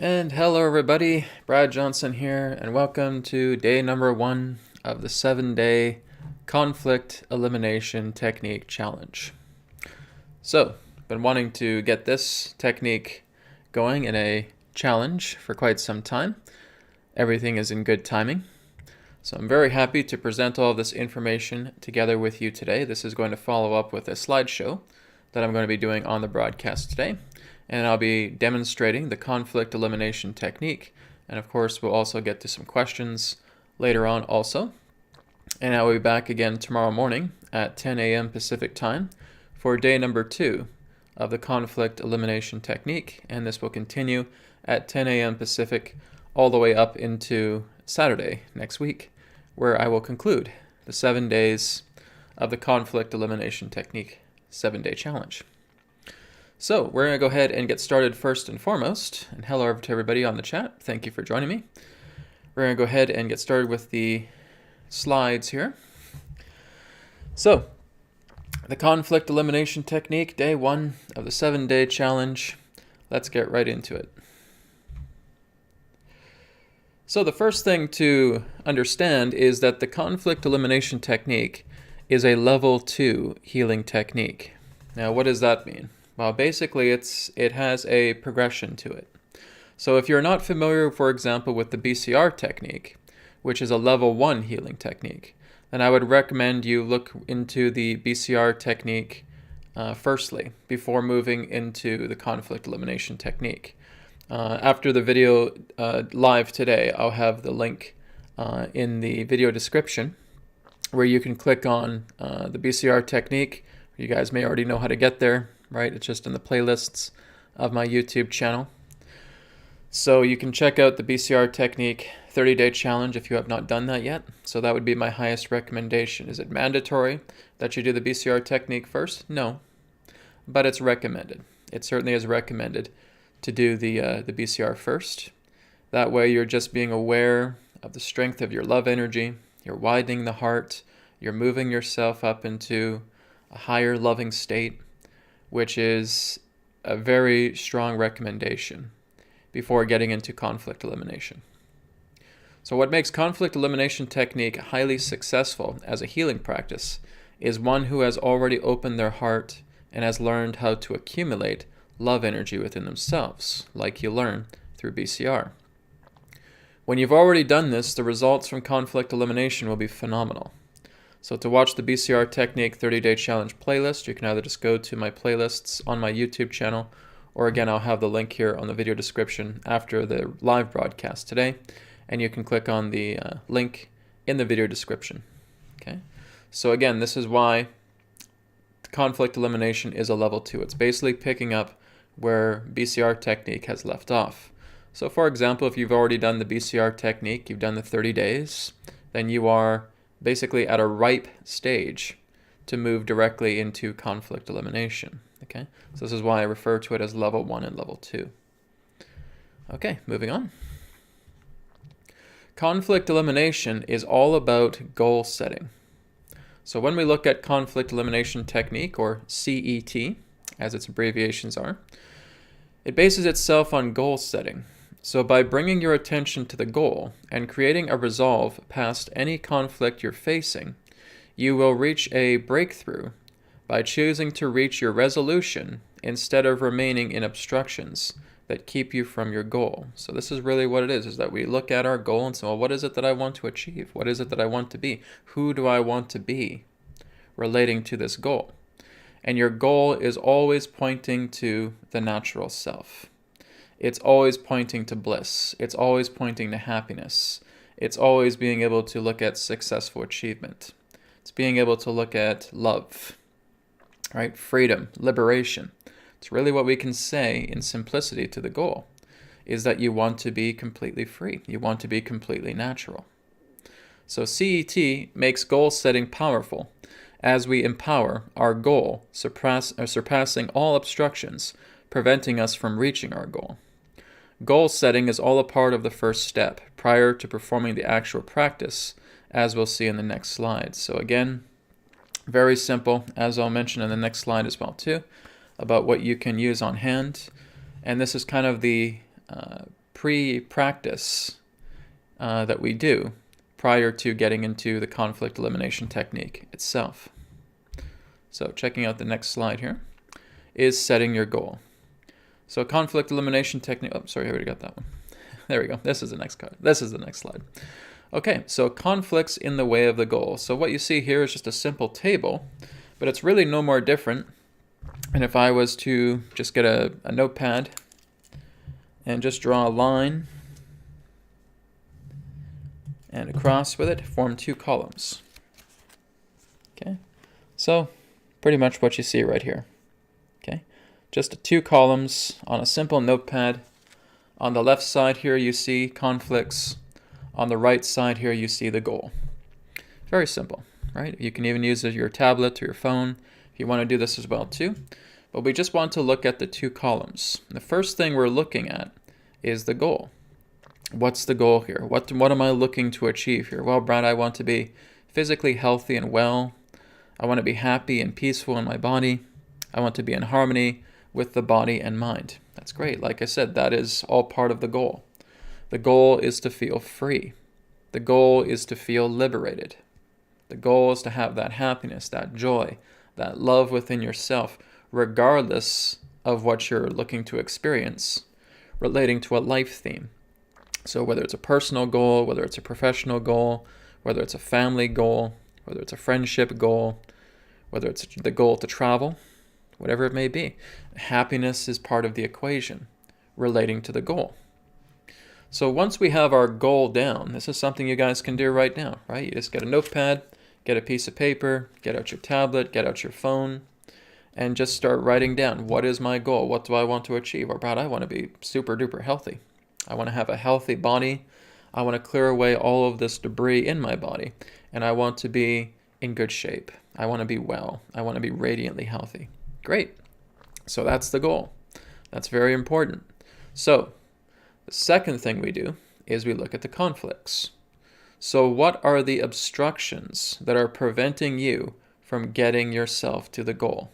And hello everybody, Brad Johnson here, and welcome to day number 1 of the 7-day conflict elimination technique challenge. So, been wanting to get this technique going in a challenge for quite some time. Everything is in good timing. So I'm very happy to present all of this information together with you today. This is going to follow up with a slideshow that I'm going to be doing on the broadcast today. And I'll be demonstrating the conflict elimination technique. And of course, we'll also get to some questions later on also. And I will be back again tomorrow morning at 10 a.m. Pacific time for day number 2 of the conflict elimination technique. And this will continue at 10 a.m. Pacific all the way up into Saturday next week, where I will conclude the 7 days of the conflict elimination technique 7-day challenge. So we're going to go ahead and get started first and foremost. And hello to everybody on the chat. Thank you for joining me. We're going to go ahead and get started with the slides here. So the conflict elimination technique, day 1 of the 7-day challenge. Let's get right into it. So the first thing to understand is that the conflict elimination technique is a level 2 healing technique. Now, what does that mean? Well, basically, it has a progression to it. So if you're not familiar, for example, with the BCR technique, which is a level 1 healing technique, then I would recommend you look into the BCR technique firstly, before moving into the conflict elimination technique. After the video live today, I'll have the link in the video description where you can click on the BCR technique. You guys may already know how to get there, right? It's just in the playlists of my YouTube channel. So you can check out the BCR Technique 30-day challenge if you have not done that yet. So that would be my highest recommendation. Is it mandatory that you do the BCR Technique first? No, but it's recommended. It certainly is recommended to do the BCR first. That way you're just being aware of the strength of your love energy. You're widening the heart. You're moving yourself up into a higher loving state, which is a very strong recommendation before getting into conflict elimination. So what makes conflict elimination technique highly successful as a healing practice is one who has already opened their heart and has learned how to accumulate love energy within themselves, like you learn through BCR. When you've already done this, the results from conflict elimination will be phenomenal. So to watch the BCR Technique 30-day challenge playlist, you can either just go to my playlists on my YouTube channel, or again, I'll have the link here on the video description after the live broadcast today, and you can click on the link in the video description. Okay. So again, this is why conflict elimination is a level 2. It's basically picking up where BCR Technique has left off. So for example, if you've already done the BCR Technique, you've done the 30 days, then you are basically at a ripe stage to move directly into conflict elimination. Okay, so this is why I refer to it as level 1 and level 2. Okay, moving on. Conflict elimination is all about goal setting. So when we look at conflict elimination technique, or CET, as its abbreviations are, it bases itself on goal setting. So by bringing your attention to the goal and creating a resolve past any conflict you're facing, you will reach a breakthrough by choosing to reach your resolution instead of remaining in obstructions that keep you from your goal. So this is really what it is that we look at our goal and say, well, what is it that I want to achieve? What is it that I want to be? Who do I want to be relating to this goal? And your goal is always pointing to the natural self. It's always pointing to bliss. It's always pointing to happiness. It's always being able to look at successful achievement. It's being able to look at love, right? Freedom, liberation. It's really what we can say in simplicity to the goal, is that you want to be completely free. You want to be completely natural. So CET makes goal setting powerful as we empower our goal, surpassing all obstructions, preventing us from reaching our goal. Goal setting is all a part of the first step prior to performing the actual practice, as we'll see in the next slide. So again, very simple, as I'll mention in the next slide as well too, about what you can use on hand. And this is kind of the pre-practice that we do prior to getting into the conflict elimination technique itself. So checking out the next slide here is setting your goal. So conflict elimination technique, oh, sorry, I already got that one. There we go. This is the next card. This is the next slide. Okay, so conflicts in the way of the goal. So what you see here is just a simple table, but it's really no more different. And if I was to just get a notepad and just draw a line and across with it, form two columns. Okay, so pretty much what you see right here. Okay, just two columns on a simple notepad. On the left side here you see conflicts. On the right side here you see the goal. Very simple, right? You can even use your tablet or your phone if you want to do this as well too. But we just want to look at the two columns. The first thing we're looking at is the goal. What's the goal here? What am I looking to achieve here? Well, Brad, I want to be physically healthy and well. I want to be happy and peaceful in my body. I want to be in harmony with the body and mind. That's great. Like I said, that is all part of the goal. The goal is to feel free. The goal is to feel liberated. The goal is to have that happiness, that joy, that love within yourself, regardless of what you're looking to experience relating to a life theme. So whether it's a personal goal, whether it's a professional goal, whether it's a family goal, whether it's a friendship goal, whether it's the goal to travel, whatever it may be, happiness is part of the equation relating to the goal. So once we have our goal down, this is something you guys can do right now, right? You just get a notepad, get a piece of paper, get out your tablet, get out your phone, and just start writing down, what is my goal? What do I want to achieve? Or, Brad, I want to be super duper healthy. I want to have a healthy body. I want to clear away all of this debris in my body. And I want to be in good shape. I want to be well. I want to be radiantly healthy. Great. So that's the goal. That's very important. So the second thing we do is we look at the conflicts. So what are the obstructions that are preventing you from getting yourself to the goal?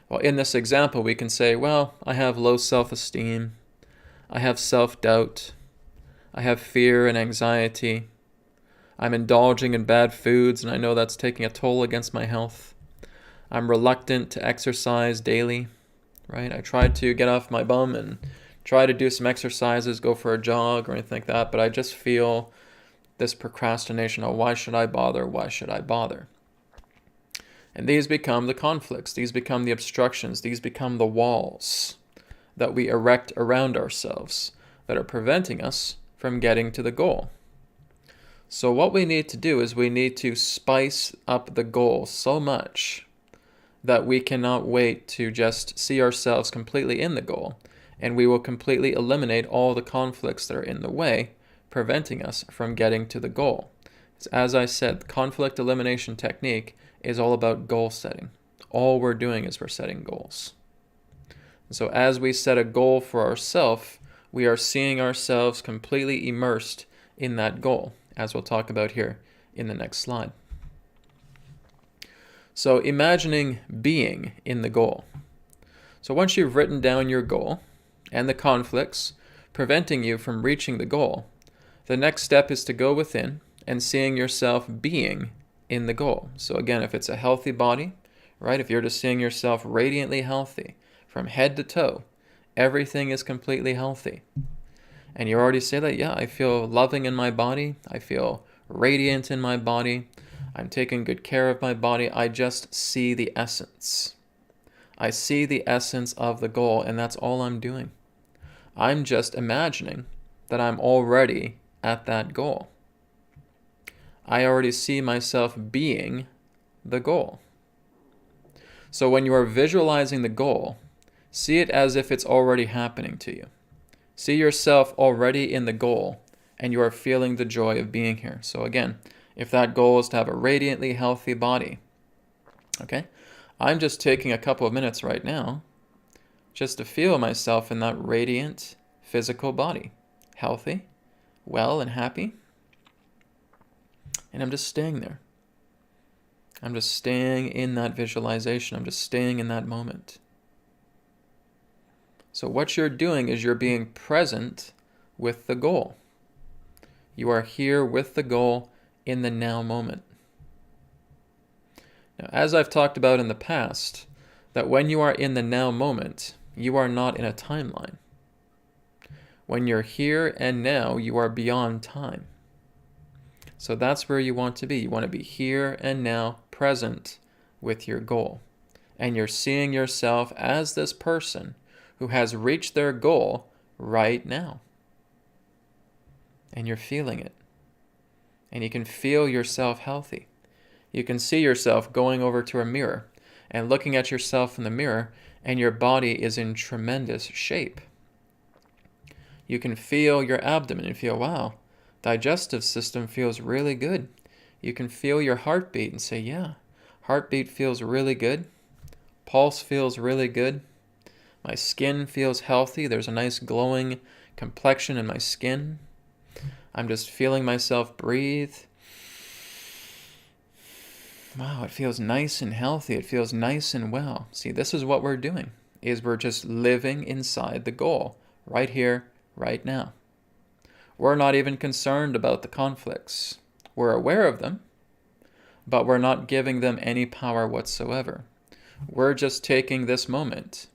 Well, in this example, we can say, well, I have low self-esteem. I have self-doubt. I have fear and anxiety. I'm indulging in bad foods, and I know that's taking a toll against my health. I'm reluctant to exercise daily, right? I tried to get off my bum and try to do some exercises, go for a jog or anything like that, but I just feel this procrastination. Oh, why should I bother? Why should I bother? And these become the conflicts. These become the obstructions. These become the walls that we erect around ourselves that are preventing us from getting to the goal. So what we need to do is we need to spice up the goal so much that we cannot wait to just see ourselves completely in the goal, and we will completely eliminate all the conflicts that are in the way, preventing us from getting to the goal. As I said, the conflict elimination technique is all about goal setting. All we're doing is we're setting goals. So as we set a goal for ourselves, we are seeing ourselves completely immersed in that goal, as we'll talk about here in the next slide. So imagining being in the goal. So once you've written down your goal and the conflicts preventing you from reaching the goal, the next step is to go within and seeing yourself being in the goal. So again, if it's a healthy body, right? If you're just seeing yourself radiantly healthy from head to toe, everything is completely healthy. And you already say that, yeah, I feel loving in my body. I feel radiant in my body. I'm taking good care of my body. I just see the essence. I see the essence of the goal, and that's all I'm doing. I'm just imagining that I'm already at that goal. I already see myself being the goal. So when you are visualizing the goal, see it as if it's already happening to you. See yourself already in the goal, and you are feeling the joy of being here. So again, if that goal is to have a radiantly healthy body, okay, I'm just taking a couple of minutes right now just to feel myself in that radiant physical body, healthy, well, and happy. And I'm just staying there. I'm just staying in that visualization. I'm just staying in that moment. So what you're doing is you're being present with the goal. You are here with the goal in the now moment. Now, as I've talked about in the past, that when you are in the now moment, you are not in a timeline. When you're here and now, you are beyond time. So that's where you want to be. You want to be here and now, present with your goal. And you're seeing yourself as this person who has reached their goal right now. And you're feeling it. And you can feel yourself healthy. You can see yourself going over to a mirror and looking at yourself in the mirror, and your body is in tremendous shape. You can feel your abdomen and feel, wow, digestive system feels really good. You can feel your heartbeat and say, yeah, heartbeat feels really good. Pulse feels really good. My skin feels healthy. There's a nice glowing complexion in my skin. I'm just feeling myself breathe. Wow, it feels nice and healthy. It feels nice and well. See, this is what we're doing, is we're just living inside the goal, right here, right now. We're not even concerned about the conflicts. We're aware of them, but we're not giving them any power whatsoever. We're just taking this moment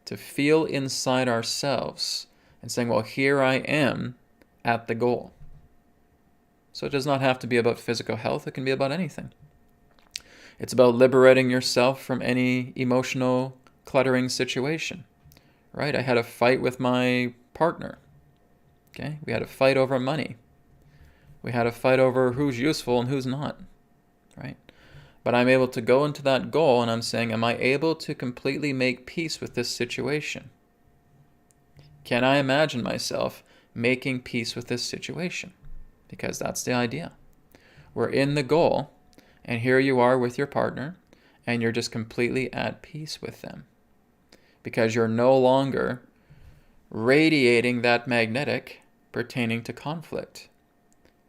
to feel inside ourselves and saying, well, here I am at the goal. So it does not have to be about physical health. It can be about anything. It's about liberating yourself from any emotional cluttering situation, right? I had a fight with my partner. Okay, we had a fight over money. We had a fight over who's useful and who's not, right? But I'm able to go into that goal and I'm saying, am I able to completely make peace with this situation? Can I imagine myself making peace with this situation? Because that's the idea. We're in the goal, and here you are with your partner, and you're just completely at peace with them. Because you're no longer radiating that magnetic pertaining to conflict,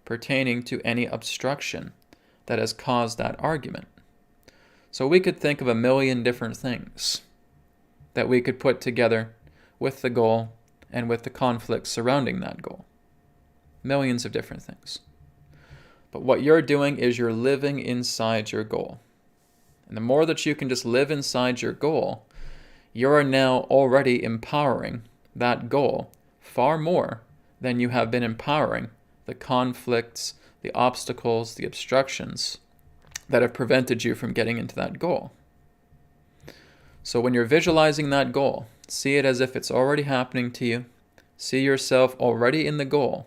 pertaining to any obstruction that has caused that argument. So we could think of a million different things that we could put together with the goal and with the conflict surrounding that goal. Millions of different things. But what you're doing is you're living inside your goal. And the more that you can just live inside your goal, you are now already empowering that goal far more than you have been empowering the conflicts, the obstacles, the obstructions that have prevented you from getting into that goal. So when you're visualizing that goal, see it as if it's already happening to you. See yourself already in the goal,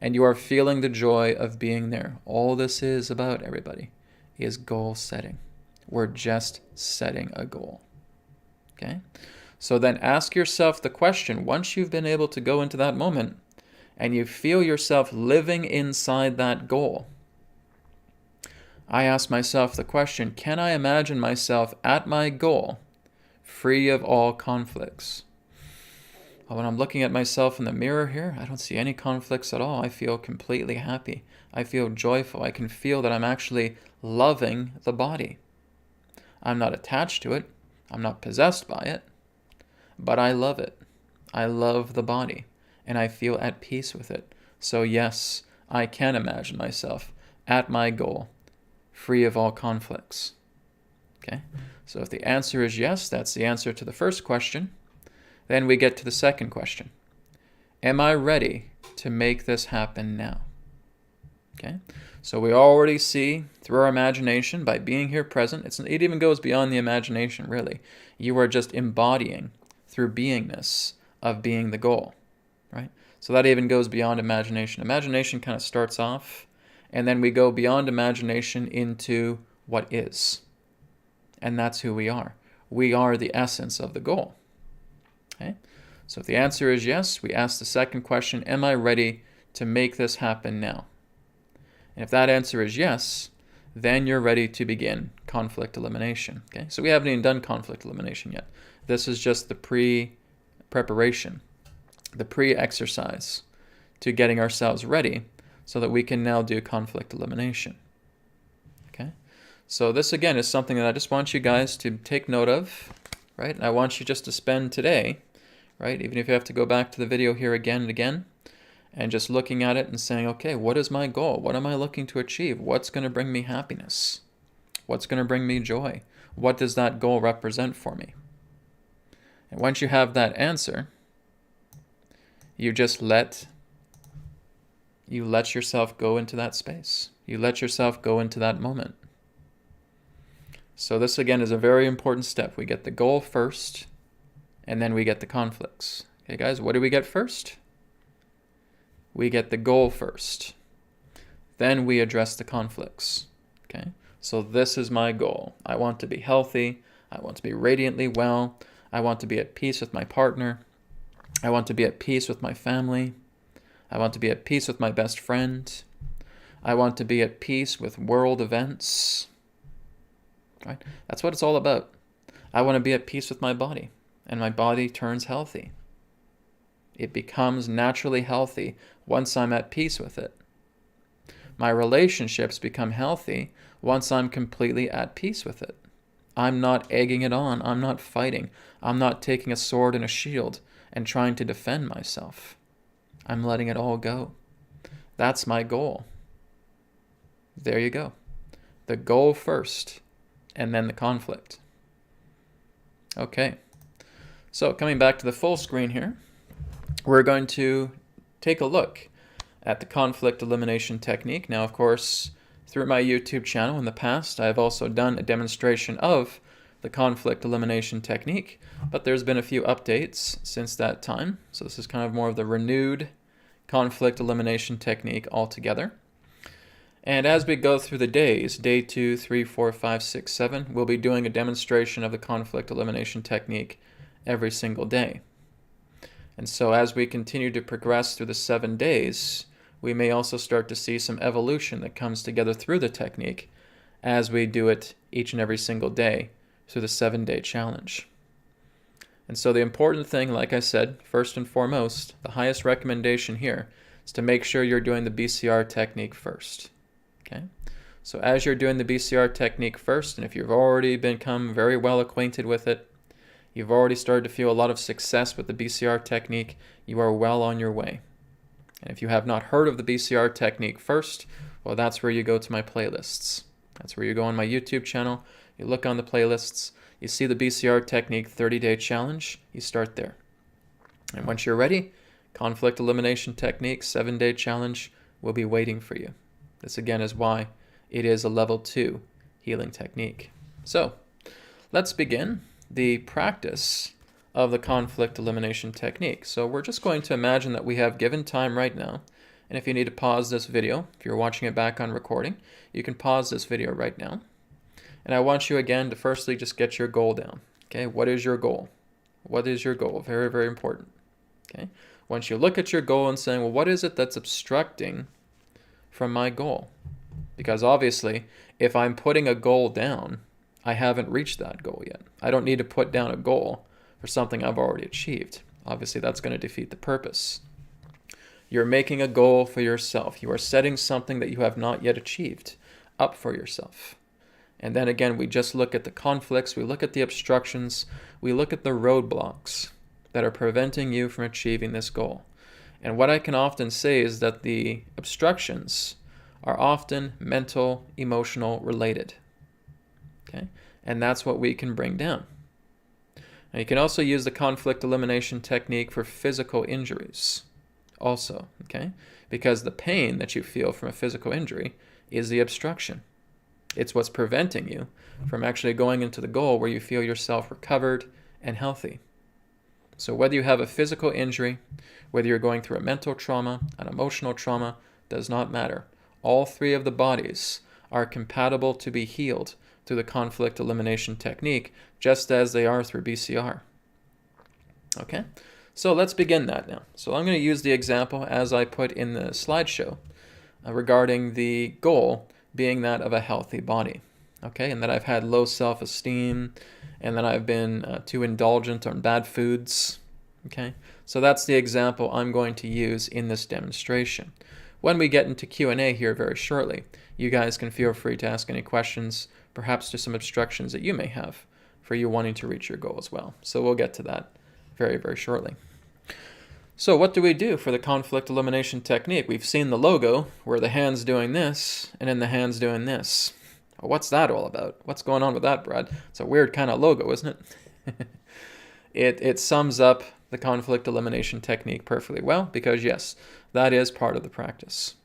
and you are feeling the joy of being there. All this is about, everybody, is goal setting. We're just setting a goal. Okay? So then ask yourself the question, once you've been able to go into that moment and you feel yourself living inside that goal, I ask myself the question, can I imagine myself at my goal, free of all conflicts? When I'm looking at myself in the mirror here, I don't see any conflicts at all. I feel completely happy. I feel joyful. I can feel that I'm actually loving the body. I'm not attached to it. I'm not possessed by it. But I love it. I love the body. And I feel at peace with it. So yes, I can imagine myself at my goal, free of all conflicts. Okay? So if the answer is yes, that's the answer to the first question. Then we get to the second question. Am I ready to make this happen now? Okay? So we already see through our imagination, by being here present, it even goes beyond the imagination, really. You are just embodying through beingness of being the goal, right? So that even goes beyond imagination. Imagination kind of starts off, and then we go beyond imagination into what is. And that's who we are. We are the essence of the goal. Okay? So if the answer is yes, we ask the second question, am I ready to make this happen now? And if that answer is yes, then you're ready to begin conflict elimination. Okay? So we haven't even done conflict elimination yet. This is just the pre-preparation, the pre-exercise to getting ourselves ready so that we can now do conflict elimination. Okay? So this, again, is something that I just want you guys to take note of, right? And I want you just to spend today, right, even if you have to go back to the video here again and again, and just looking at it and saying, okay, what is my goal? What am I looking to achieve? What's going to bring me happiness? What's going to bring me joy? What does that goal represent for me? And once you have that answer, you just let yourself go into that space. You let yourself go into that moment. So this, again, is a very important step. We get the goal first, and then we get the conflicts. Okay, guys, what do we get first? We get the goal first. Then we address the conflicts. Okay, so this is my goal. I want to be healthy. I want to be radiantly well. I want to be at peace with my partner. I want to be at peace with my family. I want to be at peace with my best friend. I want to be at peace with world events. Right? That's what it's all about. I want to be at peace with my body, and my body turns healthy. It becomes naturally healthy once I'm at peace with it. My relationships become healthy once I'm completely at peace with it. I'm not egging it on. I'm not fighting. I'm not taking a sword and a shield and trying to defend myself. I'm letting it all go. That's my goal. There you go. The goal first, and then the conflict. Okay. So coming back to the full screen here, we're going to take a look at the conflict elimination technique. Now, of course, through my YouTube channel in the past, I've also done a demonstration of the conflict elimination technique, but there's been a few updates since that time. So this is kind of more of the renewed conflict elimination technique altogether. And as we go through the days, day 2, 3, 4, 5, 6, 7, we'll be doing a demonstration of the conflict elimination technique every single day. And so as we continue to progress through the 7 days, we may also start to see some evolution that comes together through the technique as we do it each and every single day through the 7-day challenge. And so the important thing, like I said, first and foremost, the highest recommendation here is to make sure you're doing the BCR technique first. Okay? So as you're doing the BCR technique first, and if you've already become very well acquainted with it, you've already started to feel a lot of success with the BCR technique, you are well on your way. And if you have not heard of the BCR technique first, well, that's where you go to my playlists. That's where you go on my YouTube channel, you look on the playlists, you see the BCR technique 30-day challenge, you start there. And once you're ready, conflict elimination technique 7-day challenge will be waiting for you. This again is why it is a level 2 healing technique. So let's begin the practice of the conflict elimination technique. So we're just going to imagine that we have given time right now. And if you need to pause this video, if you're watching it back on recording, you can pause this video right now. And I want you again to firstly just get your goal down. Okay, what is your goal? What is your goal? Very, very important. Okay, once you look at your goal and saying, well, what is it that's obstructing from my goal? Because obviously, if I'm putting a goal down, I haven't reached that goal yet. I don't need to put down a goal for something I've already achieved. Obviously, that's going to defeat the purpose. You're making a goal for yourself. You are setting something that you have not yet achieved up for yourself. And then again, we just look at the conflicts, we look at the obstructions, we look at the roadblocks that are preventing you from achieving this goal. And what I can often say is that the obstructions are often mental, emotional related. Okay? And that's what we can bring down. Now you can also use the conflict elimination technique for physical injuries also, okay? Because the pain that you feel from a physical injury is the obstruction. It's what's preventing you from actually going into the goal where you feel yourself recovered and healthy. So whether you have a physical injury, whether you're going through a mental trauma, an emotional trauma, does not matter. All 3 of the bodies are compatible to be healed through the conflict elimination technique, just as they are through BCR. Okay, so let's begin that now. So I'm going to use the example as I put in the slideshow regarding the goal being that of a healthy body. Okay, and that I've had low self-esteem, and that I've been too indulgent on bad foods. Okay, so that's the example I'm going to use in this demonstration. When we get into Q&A here very shortly, you guys can feel free to ask any questions, perhaps to some obstructions that you may have for you wanting to reach your goal as well. So we'll get to that very, very shortly. So what do we do for the conflict elimination technique? We've seen the logo where the hand's doing this and then the hand's doing this. Well, what's that all about? What's going on with that, Brad? It's a weird kind of logo, isn't it? It sums up the conflict elimination technique perfectly well because, yes, that is part of the practice.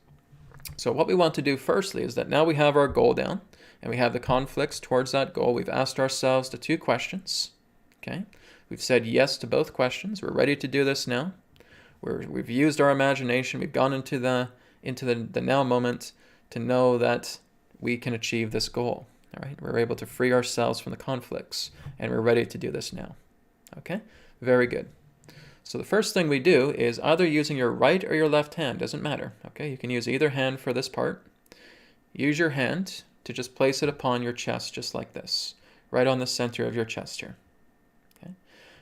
So what we want to do firstly is that now we have our goal down and we have the conflicts towards that goal. We've asked ourselves the 2 questions. Okay? We've said yes to both questions. We're ready to do this now. We've used our imagination. We've gone into the now moment to know that we can achieve this goal. All right? We're able to free ourselves from the conflicts, and we're ready to do this now. Okay? Very good. So the first thing we do is either using your right or your left hand. Doesn't matter. Okay? You can use either hand for this part. Use your hand to just place it upon your chest just like this, right on the center of your chest here. Okay?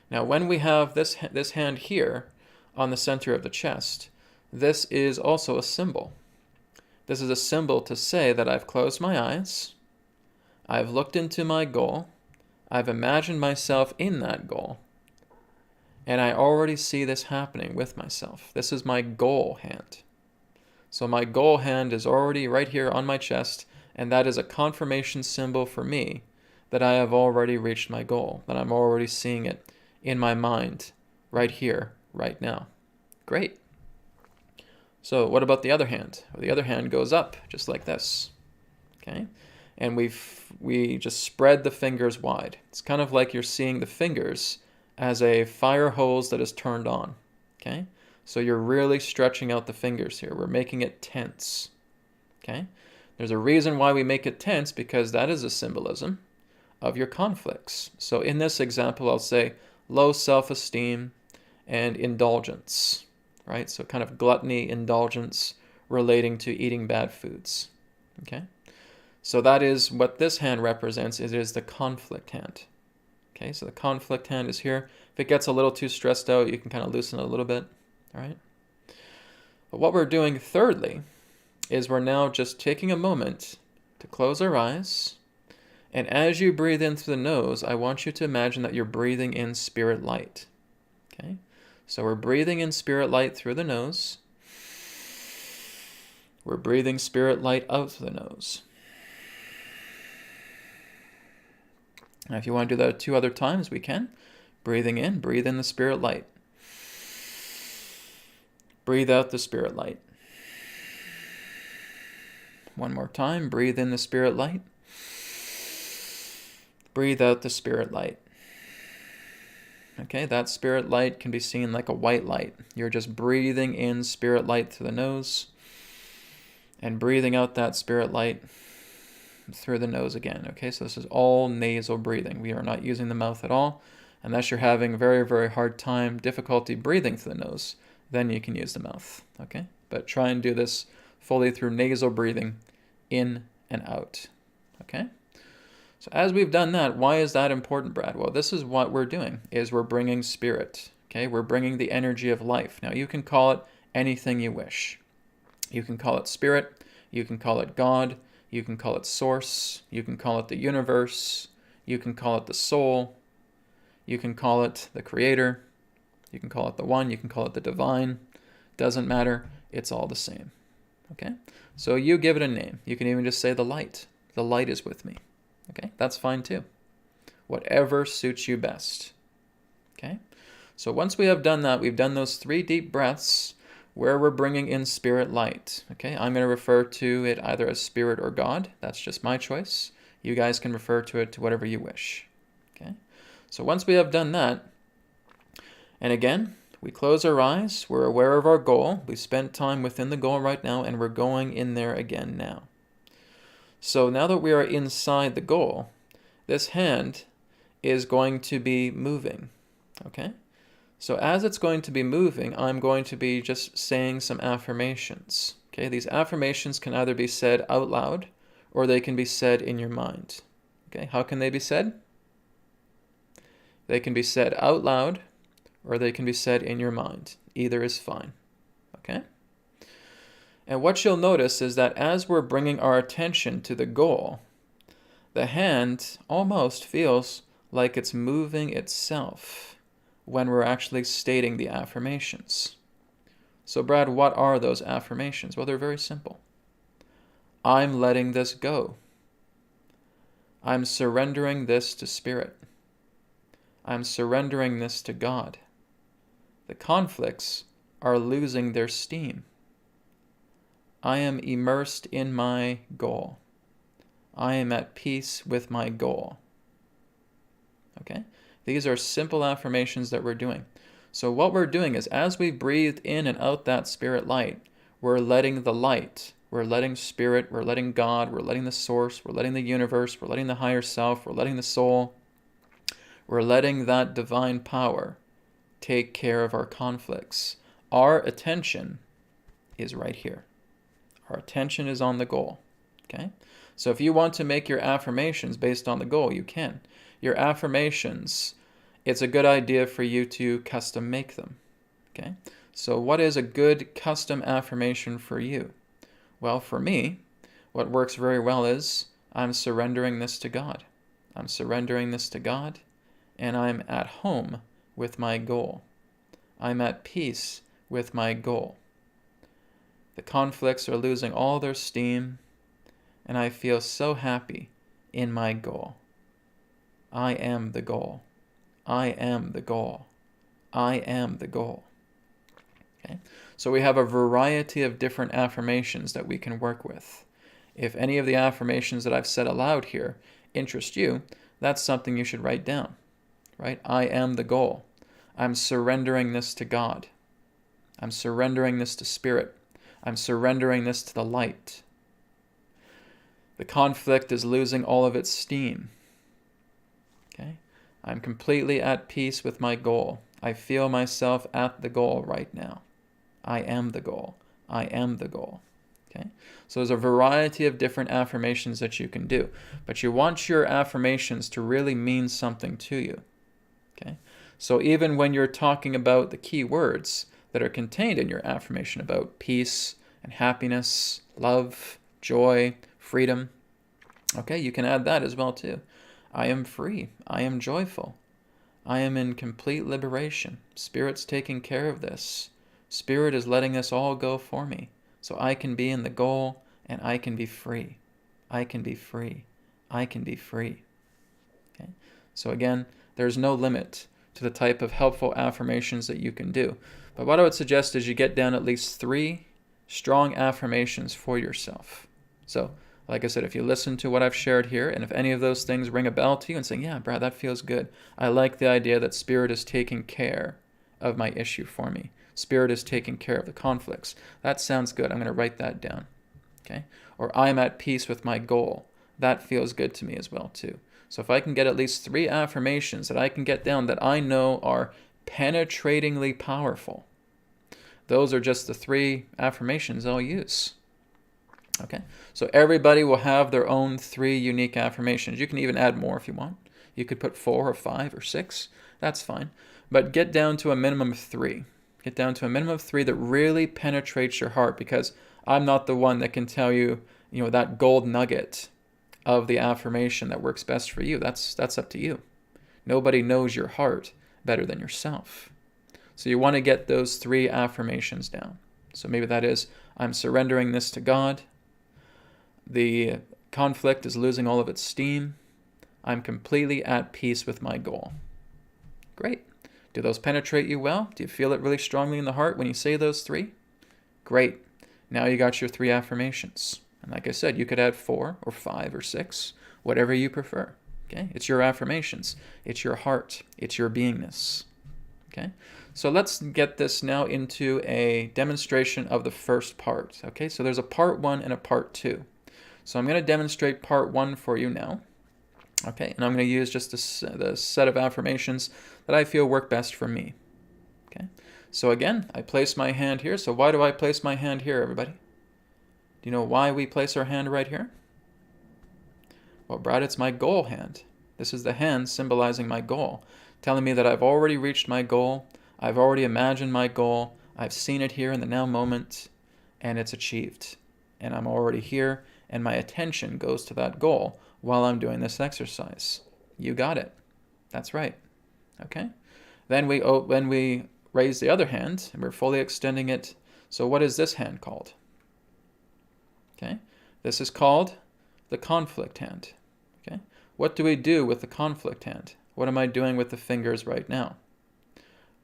Now when we have this hand here on the center of the chest, this is also a symbol. This is a symbol to say that I've closed my eyes, I've looked into my goal, I've imagined myself in that goal, and I already see this happening with myself. This is my goal hand. So my goal hand is already right here on my chest, and that is a confirmation symbol for me that I have already reached my goal, that I'm already seeing it in my mind right here, right now. Great. So what about the other hand? Well, the other hand goes up just like this. Okay? And we just spread the fingers wide. It's kind of like you're seeing the fingers as a fire hose that is turned on. Okay? So you're really stretching out the fingers here. We're making it tense. Okay? There's a reason why we make it tense, because that is a symbolism of your conflicts. So in this example, I'll say low self-esteem and indulgence, right? So kind of gluttony, indulgence relating to eating bad foods. Okay? So that is what this hand represents. It is the conflict hand. Okay, so the conflict hand is here. If it gets a little too stressed out, you can kind of loosen it a little bit. All right? But what we're doing thirdly is we're now just taking a moment to close our eyes. And as you breathe in through the nose, I want you to imagine that you're breathing in spirit light. Okay? So we're breathing in spirit light through the nose. We're breathing spirit light out through the nose. Now, if you want to do that 2 other times, we can. Breathing in, breathe in the spirit light. Breathe out the spirit light. One more time, breathe in the spirit light. Breathe out the spirit light. Okay, that spirit light can be seen like a white light. You're just breathing in spirit light through the nose and breathing out that spirit light through the nose again. Okay, so this is all nasal breathing. We are not using the mouth at all. Unless you're having very, very hard time, difficulty breathing through the nose, then you can use the mouth. Okay, but try and do this fully through nasal breathing in and out. Okay, so as we've done that, why is that important, Brad? Well, this is what we're doing, is we're bringing spirit. Okay, we're bringing the energy of life. Now, you can call it anything you wish. You can call it spirit, you can call it God, you can call it source, you can call it the universe, you can call it the soul, you can call it the creator, you can call it the one, you can call it the divine. Doesn't matter, it's all the same. Okay, so you give it a name. You can even just say the light. The light is with me. Okay, that's fine too. Whatever suits you best. Okay, so once we have done that, we've done those 3 deep breaths where we're bringing in spirit light. Okay, I'm going to refer to it either as spirit or God. That's just my choice. You guys can refer to it to whatever you wish. Okay, so once we have done that, and again, we close our eyes, we're aware of our goal, we spent time within the goal right now, and we're going in there again now. So now that we are inside the goal, this hand is going to be moving. Okay? So as it's going to be moving, I'm going to be just saying some affirmations. Okay? These affirmations can either be said out loud or they can be said in your mind. Okay? How can they be said? They can be said out loud or they can be said in your mind. Either is fine. Okay? And what you'll notice is that as we're bringing our attention to the goal, the hand almost feels like it's moving itself when we're actually stating the affirmations. So Brad, what are those affirmations? Well, they're very simple. I'm letting this go. I'm surrendering this to Spirit. I'm surrendering this to God. The conflicts are losing their steam. I am immersed in my goal. I am at peace with my goal. Okay? These are simple affirmations that we're doing. So what we're doing is, as we breathe in and out that Spirit light, we're letting the light, we're letting Spirit, we're letting God, we're letting the Source, we're letting the universe, we're letting the higher self, we're letting the soul, we're letting that divine power take care of our conflicts. Our attention is right here. Our attention is on the goal. Okay? So if you want to make your affirmations based on the goal, you can. Your affirmations, it's a good idea for you to custom make them. Okay? So what is a good custom affirmation for you? Well, for me, what works very well is I'm surrendering this to God. I'm surrendering this to God, and I'm at home with my goal. I'm at peace with my goal. The conflicts are losing all their steam, and I feel so happy in my goal. I am the goal. I am the goal. I am the goal. Okay? So we have a variety of different affirmations that we can work with. If any of the affirmations that I've said aloud here interest you, that's something you should write down. Right? I am the goal. I'm surrendering this to God. I'm surrendering this to Spirit. I'm surrendering this to the light. The conflict is losing all of its steam. Okay? I'm completely at peace with my goal. I feel myself at the goal right now. I am the goal. I am the goal. Okay? So there's a variety of different affirmations that you can do, but you want your affirmations to really mean something to you. Okay? So even when you're talking about the key words that are contained in your affirmation about peace and happiness, love, joy, freedom, okay, you can add that as well too. I am free. I am joyful. I am in complete liberation. Spirit's taking care of this. Spirit is letting this all go for me, so I can be in the goal and I can be free. I can be free. I can be free. Okay? So again, there's no limit to the type of helpful affirmations that you can do. But what I would suggest is you get down at least 3 strong affirmations for yourself. So, like I said, if you listen to what I've shared here, and if any of those things ring a bell to you and say, yeah, Brad, that feels good. I like the idea that Spirit is taking care of my issue for me. Spirit is taking care of the conflicts. That sounds good. I'm going to write that down. Okay? Or I'm at peace with my goal. That feels good to me as well too. So if I can get at least 3 affirmations that I can get down that I know are penetratingly powerful, those are just the 3 affirmations I'll use. Okay? So everybody will have their own 3 unique affirmations. You can even add more if you want. You could put 4 or 5 or 6. That's fine. But get down to a minimum of 3. Get down to a minimum of 3 that really penetrates your heart, because I'm not the one that can tell you, that gold nugget of the affirmation that works best for you. That's up to you. Nobody knows your heart better than yourself. So you want to get those 3 affirmations down. So maybe that is, I'm surrendering this to God. The conflict is losing all of its steam. I'm completely at peace with my goal. Great. Do those penetrate you well? Do you feel it really strongly in the heart when you say those 3? Great. Now you got your 3 affirmations. And like I said, you could add 4 or 5 or 6, whatever you prefer. Okay? It's your affirmations. It's your heart. It's your beingness. Okay? So let's get this now into a demonstration of the first part. Okay? So there's a part 1 and a part 2. So I'm going to demonstrate part 1 for you now. Okay? And I'm going to use just the set of affirmations that I feel work best for me. Okay? So again, I place my hand here. So why do I place my hand here, everybody? Do you know why we place our hand right here? Well, Brad, it's my goal hand. This is the hand symbolizing my goal, telling me that I've already reached my goal. I've already imagined my goal. I've seen it here in the now moment, and it's achieved. And I'm already here, and my attention goes to that goal while I'm doing this exercise. You got it. That's right. Okay? Then when we raise the other hand, and we're fully extending it So what is this hand called? Okay, this is called the conflict hand. Okay, what do we do with the conflict hand? What am I doing with the fingers right now?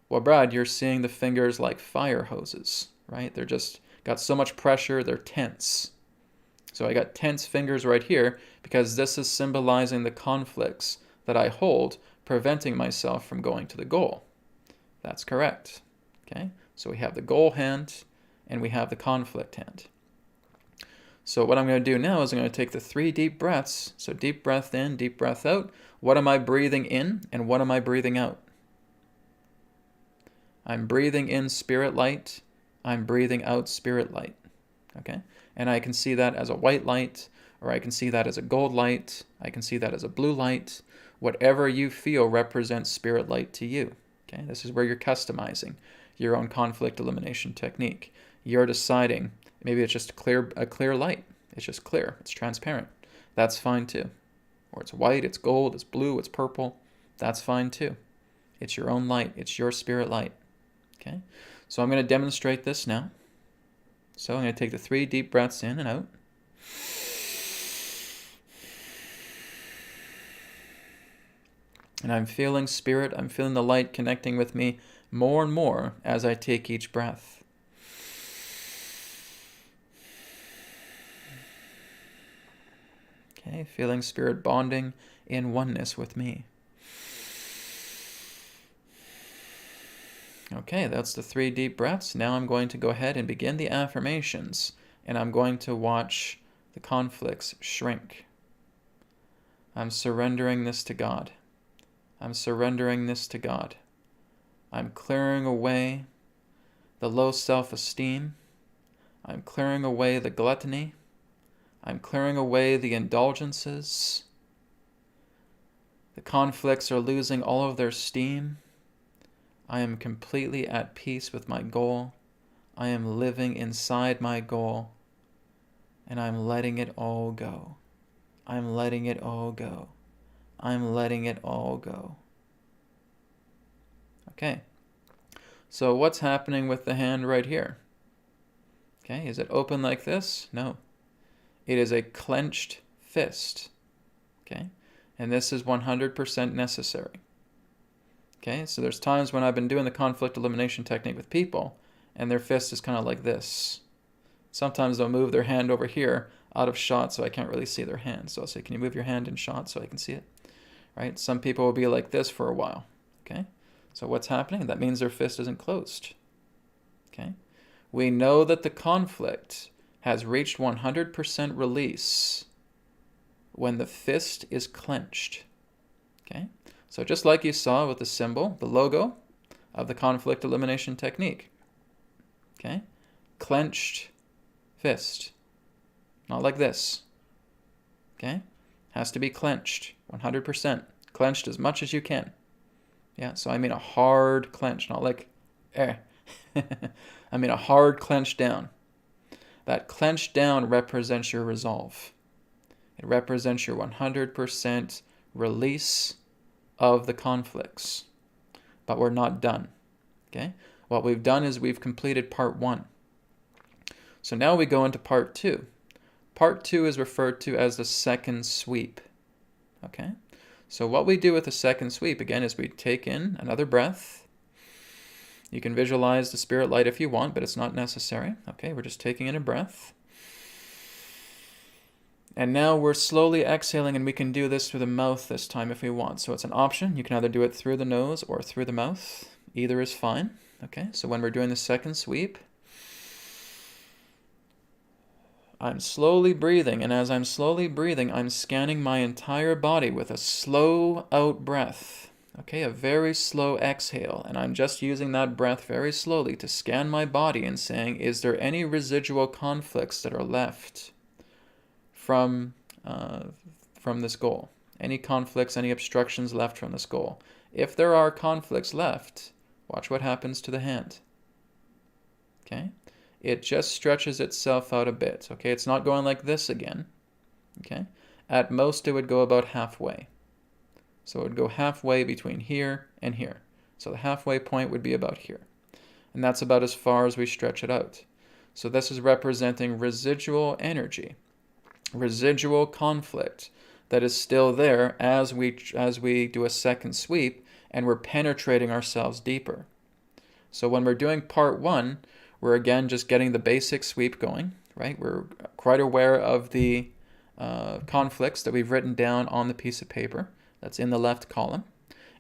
Well, Brad, you're seeing the fingers like fire hoses, right? They're just got so much pressure, they're tense. So I got tense fingers right here because this is symbolizing the conflicts that I hold, preventing myself from going to the goal. That's correct. Okay, so we have the goal hand and we have the conflict hand. So what I'm going to do now is I'm going to take the 3 deep breaths. So deep breath in, deep breath out. What am I breathing in and what am I breathing out? I'm breathing in spirit light. I'm breathing out spirit light. Okay? And I can see that as a white light, or I can see that as a gold light. I can see that as a blue light. Whatever you feel represents spirit light to you. Okay? This is where you're customizing your own conflict elimination technique. You're deciding, maybe it's just a clear light. It's just clear. It's transparent. That's fine too. Or it's white, it's gold, it's blue, it's purple. That's fine too. It's your own light. It's your spirit light. Okay? So I'm going to demonstrate this now. So I'm going to take the 3 deep breaths in and out. And I'm feeling spirit. I'm feeling the light connecting with me more and more as I take each breath. Okay, feeling spirit bonding in oneness with me. Okay, that's the 3 deep breaths. Now I'm going to go ahead and begin the affirmations, and I'm going to watch the conflicts shrink. I'm surrendering this to God. I'm surrendering this to God. I'm clearing away the low self-esteem. I'm clearing away the gluttony. I'm clearing away the indulgences. The conflicts are losing all of their steam. I am completely at peace with my goal. I am living inside my goal. And I'm letting it all go. I'm letting it all go. I'm letting it all go. Okay. So what's happening with the hand right here? Okay, is it open like this? No. It is a clenched fist. Okay? And this is 100% necessary. Okay, so there's times when I've been doing the conflict elimination technique with people, and their fist is kind of like this. Sometimes they'll move their hand over here out of shot so I can't really see their hand. So I'll say, can you move your hand in shot so I can see it? Right? Some people will be like this for a while. Okay, so what's happening? That means their fist isn't closed. Okay, we know that the conflict has reached 100% release when the fist is clenched. Okay, so just like you saw with the symbol, the logo of the conflict elimination technique. Okay, clenched fist. Not like this. Okay, has to be clenched, 100%. Clenched as much as you can. Yeah, so I mean a hard clench, not like, I mean a hard clench down. That clench down represents your resolve. It represents your 100% release of the conflicts. But we're not done. Okay? What we've done is we've completed part 1. So now we go into part 2. Part 2 is referred to as the second sweep. Okay? So what we do with the second sweep, again, is we take in another breath. You can visualize the spirit light if you want, but it's not necessary. Okay, we're just taking in a breath. And now we're slowly exhaling, and we can do this through the mouth this time if we want. So it's an option. You can either do it through the nose or through the mouth. Either is fine. Okay, so when we're doing the second sweep, I'm slowly breathing, and as I'm slowly breathing, I'm scanning my entire body with a slow out breath. Okay, a very slow exhale, and I'm just using that breath very slowly to scan my body and saying, is there any residual conflicts that are left from this goal? Any conflicts, any obstructions left from this goal? If there are conflicts left, watch what happens to the hand. Okay? It just stretches itself out a bit. Okay, it's not going like this again. Okay? At most, it would go about halfway. So it would go halfway between here and here. So the halfway point would be about here. And that's about as far as we stretch it out. So this is representing residual energy, residual conflict that is still there as we do a second sweep and we're penetrating ourselves deeper. So when we're doing part one, we're again just getting the basic sweep going, right? We're quite aware of the conflicts that we've written down on the piece of paper that's in the left column,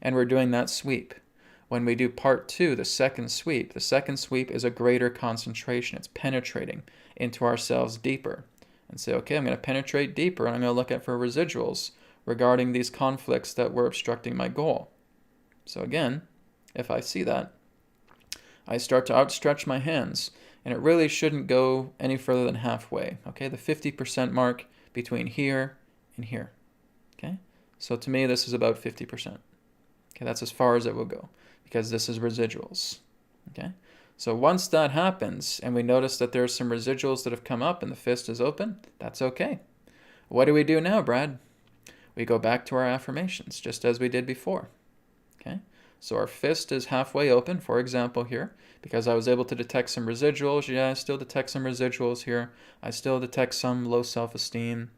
and we're doing that sweep. When we do part two, the second sweep is a greater concentration. It's penetrating into ourselves deeper. And say, okay, I'm going to penetrate deeper, and I'm going to look at for residuals regarding these conflicts that were obstructing my goal. So again, if I see that, I start to outstretch my hands, and it really shouldn't go any further than halfway. Okay, the 50% mark between here and here. Okay, so to me, this is about 50%. Okay, that's as far as it will go, because this is residuals. Okay, so once that happens, and we notice that there's some residuals that have come up and the fist is open, that's okay. What do we do now, Brad? We go back to our affirmations, just as we did before. Okay, so our fist is halfway open, for example here, because I was able to detect some residuals. Yeah, I still detect some residuals here. I still detect some low self-esteem.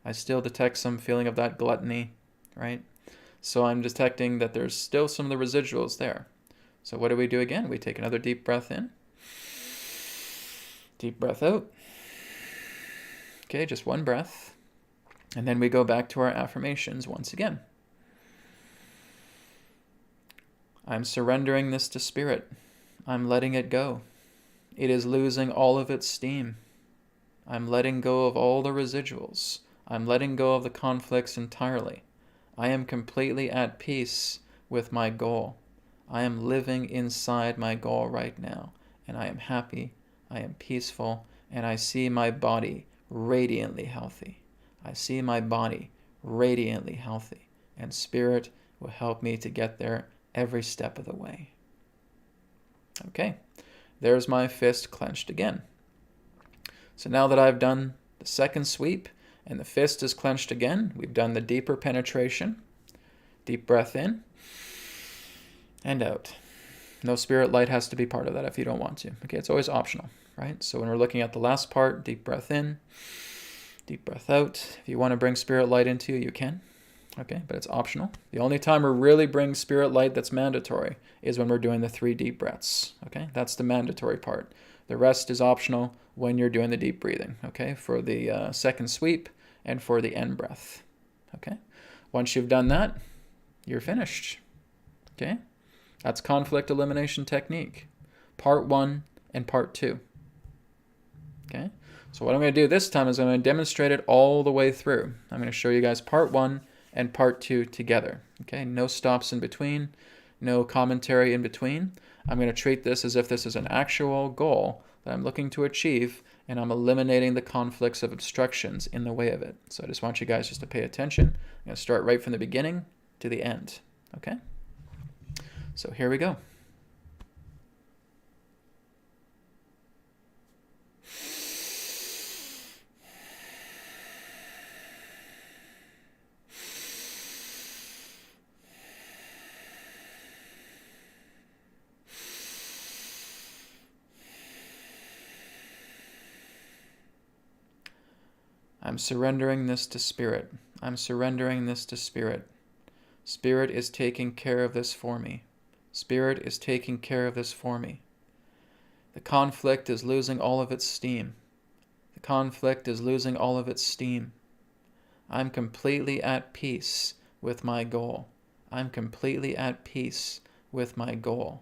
I still detect some feeling of that gluttony, right? So I'm detecting that there's still some of the residuals there. So what do we do again? We take another deep breath in. Deep breath out. Okay, just one breath. And then we go back to our affirmations once again. I'm surrendering this to spirit. I'm letting it go. It is losing all of its steam. I'm letting go of all the residuals. I'm letting go of the conflicts entirely. I am completely at peace with my goal. I am living inside my goal right now, and I am happy, I am peaceful, and I see my body radiantly healthy. I see my body radiantly healthy, and spirit will help me to get there every step of the way. Okay, there's my fist clenched again. So now that I've done the second sweep and the fist is clenched again, we've done the deeper penetration. Deep breath in and out. No spirit light has to be part of that if you don't want to. Okay, it's always optional, right? So when we're looking at the last part, deep breath in, deep breath out. If you want to bring spirit light into you, you can. Okay, but it's optional. The only time we're really bringing spirit light that's mandatory is when we're doing the 3 deep breaths. Okay, that's the mandatory part. The rest is optional when you're doing the deep breathing. Okay, for the second sweep and for the end breath. Okay, once you've done that, you're finished. Okay, that's conflict elimination technique, part 1 and part 2. Okay, so what I'm going to do this time is I'm going to demonstrate it all the way through. I'm going to show you guys part 1 and part 2 together. Okay, no stops in between, no commentary in between. I'm going to treat this as if this is an actual goal that I'm looking to achieve, and I'm eliminating the conflicts of obstructions in the way of it. So I just want you guys just to pay attention. I'm going to start right from the beginning to the end. Okay, so here we go. I'm surrendering this to spirit. I'm surrendering this to spirit. Spirit is taking care of this for me. Spirit is taking care of this for me. The conflict is losing all of its steam. The conflict is losing all of its steam. I'm completely at peace with my goal. I'm completely at peace with my goal.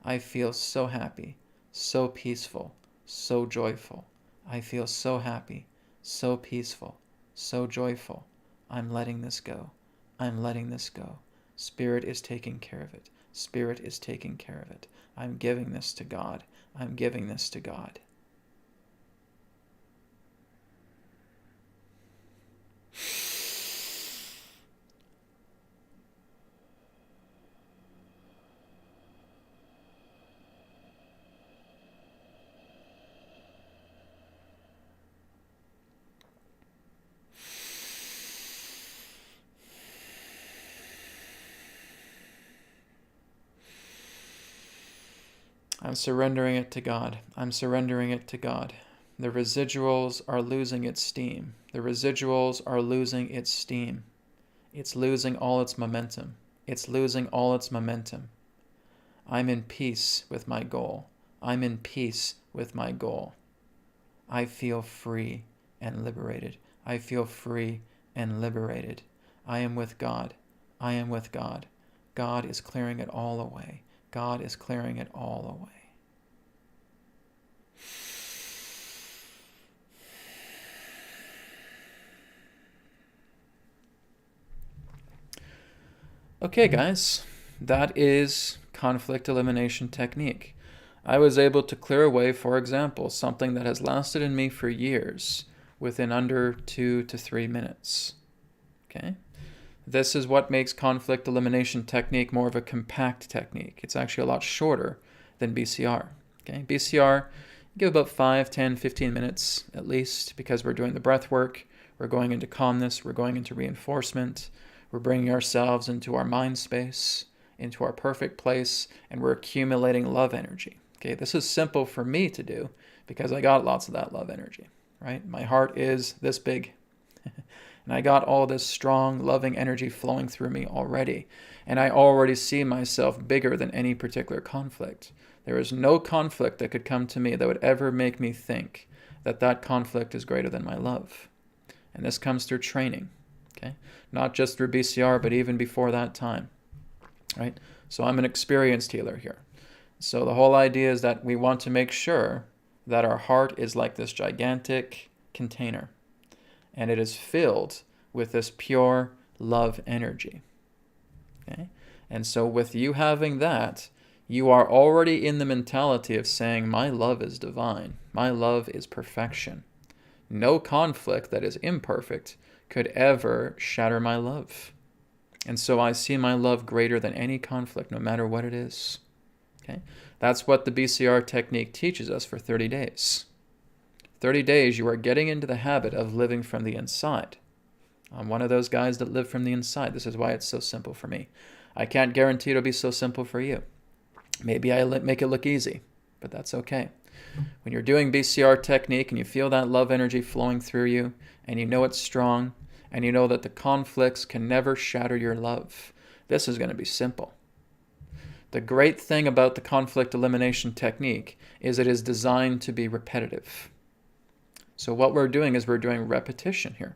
I feel so happy, so peaceful, so joyful. I feel so happy, so peaceful, so joyful. I'm letting this go. I'm letting this go. Spirit is taking care of it. Spirit is taking care of it. I'm giving this to God. I'm giving this to God. I'm surrendering it to God. I'm surrendering it to God. The residuals are losing its steam. The residuals are losing its steam. It's losing all its momentum. It's losing all its momentum. I'm in peace with my goal. I'm in peace with my goal. I feel free and liberated. I feel free and liberated. I am with God. I am with God. God is clearing it all away. God is clearing it all away. Okay, guys, that is conflict elimination technique. I was able to clear away, for example, something that has lasted in me for years within under 2 to 3 minutes. Okay? This is what makes conflict elimination technique more of a compact technique. It's actually a lot shorter than BCR. Okay? BCR, give about 5, 10, 15 minutes at least, because we're doing the breath work, we're going into calmness, we're going into reinforcement, we're bringing ourselves into our mind space, into our perfect place, and we're accumulating love energy. Okay, this is simple for me to do because I got lots of that love energy, right? My heart is this big. And I got all this strong, loving energy flowing through me already. And I already see myself bigger than any particular conflict. There is no conflict that could come to me that would ever make me think that that conflict is greater than my love. And this comes through training, okay? Not just through BCR, but even before that time, right? So I'm an experienced healer here. So the whole idea is that we want to make sure that our heart is like this gigantic container, and it is filled with this pure love energy. Okay? And so with you having that, you are already in the mentality of saying, my love is divine. My love is perfection. No conflict that is imperfect could ever shatter my love. And so I see my love greater than any conflict, no matter what it is. Okay? That's what the BCR technique teaches us for 30 days. 30 days, you are getting into the habit of living from the inside. I'm one of those guys that live from the inside. This is why it's so simple for me. I can't guarantee it'll be so simple for you. Maybe I make it look easy, but that's okay. When you're doing BCR technique and you feel that love energy flowing through you, and you know it's strong, and you know that the conflicts can never shatter your love, this is going to be simple. The great thing about the conflict elimination technique is it is designed to be repetitive. So what we're doing is we're doing repetition here.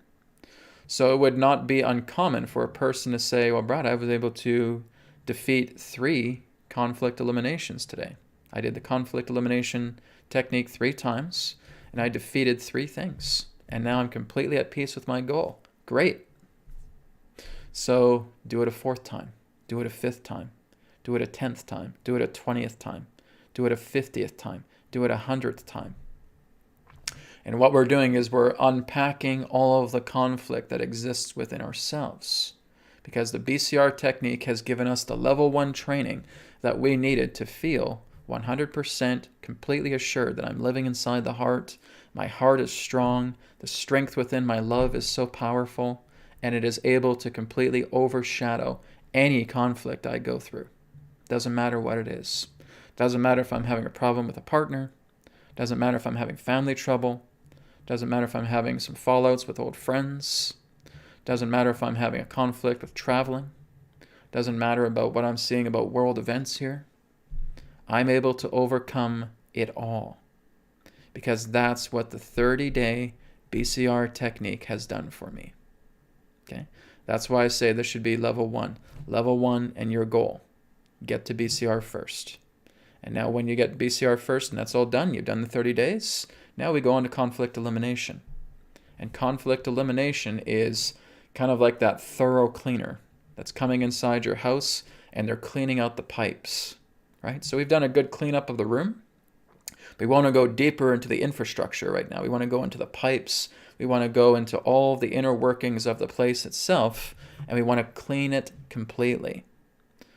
So it would not be uncommon for a person to say, well, Brad, I was able to defeat 3 conflict eliminations today. I did the conflict elimination technique 3 times, and I defeated 3 things. And now I'm completely at peace with my goal. Great. So do it a 4th time. Do it a 5th time. Do it a 10th time. Do it a 20th time. Do it a 50th time. Do it a 100th time. And what we're doing is we're unpacking all of the conflict that exists within ourselves. Because the BCR technique has given us the level 1 training that we needed to feel 100% completely assured that I'm living inside the heart. My heart is strong. The strength within my love is so powerful. And it is able to completely overshadow any conflict I go through. Doesn't matter what it is. Doesn't matter if I'm having a problem with a partner. Doesn't matter if I'm having family trouble. Doesn't matter if I'm having some fallouts with old friends. Doesn't matter if I'm having a conflict with traveling. Doesn't matter about what I'm seeing about world events here. I'm able to overcome it all. Because that's what the 30-day BCR technique has done for me. Okay? That's why I say this should be level 1. Level 1 and your goal. Get to BCR first. And now when you get BCR first and that's all done, you've done the 30 days, now we go on to conflict elimination. And conflict elimination is kind of like that thorough cleaner that's coming inside your house and they're cleaning out the pipes, right? So we've done a good cleanup of the room. We want to go deeper into the infrastructure right now. We want to go into the pipes. We want to go into all the inner workings of the place itself, and we want to clean it completely.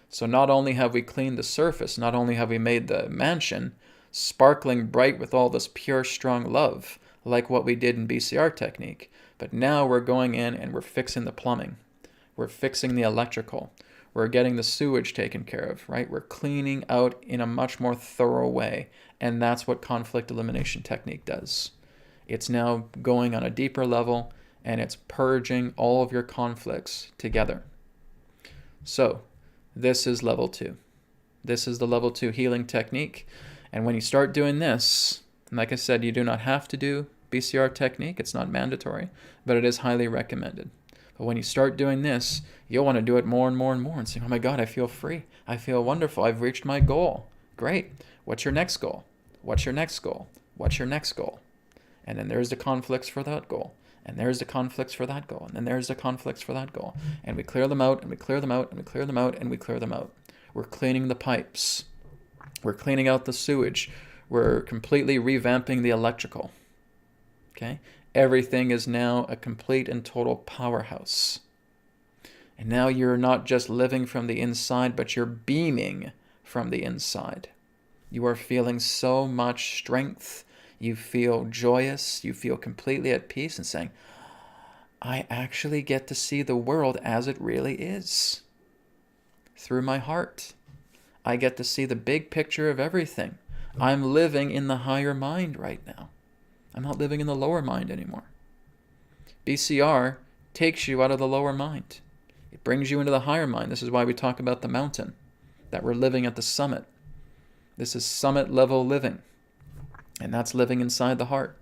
So not only have we cleaned the surface, not only have we made the mansion sparkling bright with all this pure, strong love, like what we did in BCR technique, but now we're going in and we're fixing the plumbing. We're fixing the electrical. We're getting the sewage taken care of, right? We're cleaning out in a much more thorough way. And that's what conflict elimination technique does. It's now going on a deeper level, and it's purging all of your conflicts together. So this is level 2. This is the level 2 healing technique. And when you start doing this, like I said, you do not have to do BCR technique. It's not mandatory, but it is highly recommended. But when you start doing this, you'll want to do it more and more and more and say, oh my God, I feel free. I feel wonderful. I've reached my goal. Great. What's your next goal? What's your next goal? What's your next goal? And then there's the conflicts for that goal. And there's the conflicts for that goal. And then there's the conflicts for that goal. And we clear them out, and we clear them out, and we clear them out, and we clear them out. We're cleaning the pipes. We're cleaning out the sewage. We're completely revamping the electrical. Okay? Everything is now a complete and total powerhouse. And now you're not just living from the inside, but you're beaming from the inside. You are feeling so much strength. You feel joyous. You feel completely at peace and saying, I actually get to see the world as it really is. Through my heart. I get to see the big picture of everything. I'm living in the higher mind right now. I'm not living in the lower mind anymore. BCR takes you out of the lower mind. It brings you into the higher mind. This is why we talk about the mountain, that we're living at the summit. This is summit level living. And that's living inside the heart.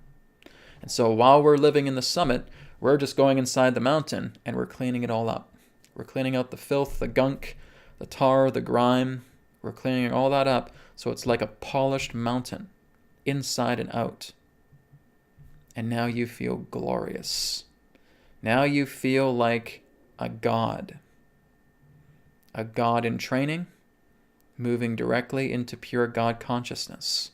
And so while we're living in the summit, we're just going inside the mountain and we're cleaning it all up. We're cleaning out the filth, the gunk, the tar, the grime. We're cleaning all that up so it's like a polished mountain, inside and out. And now you feel glorious. Now you feel like a god. A god in training, moving directly into pure God consciousness.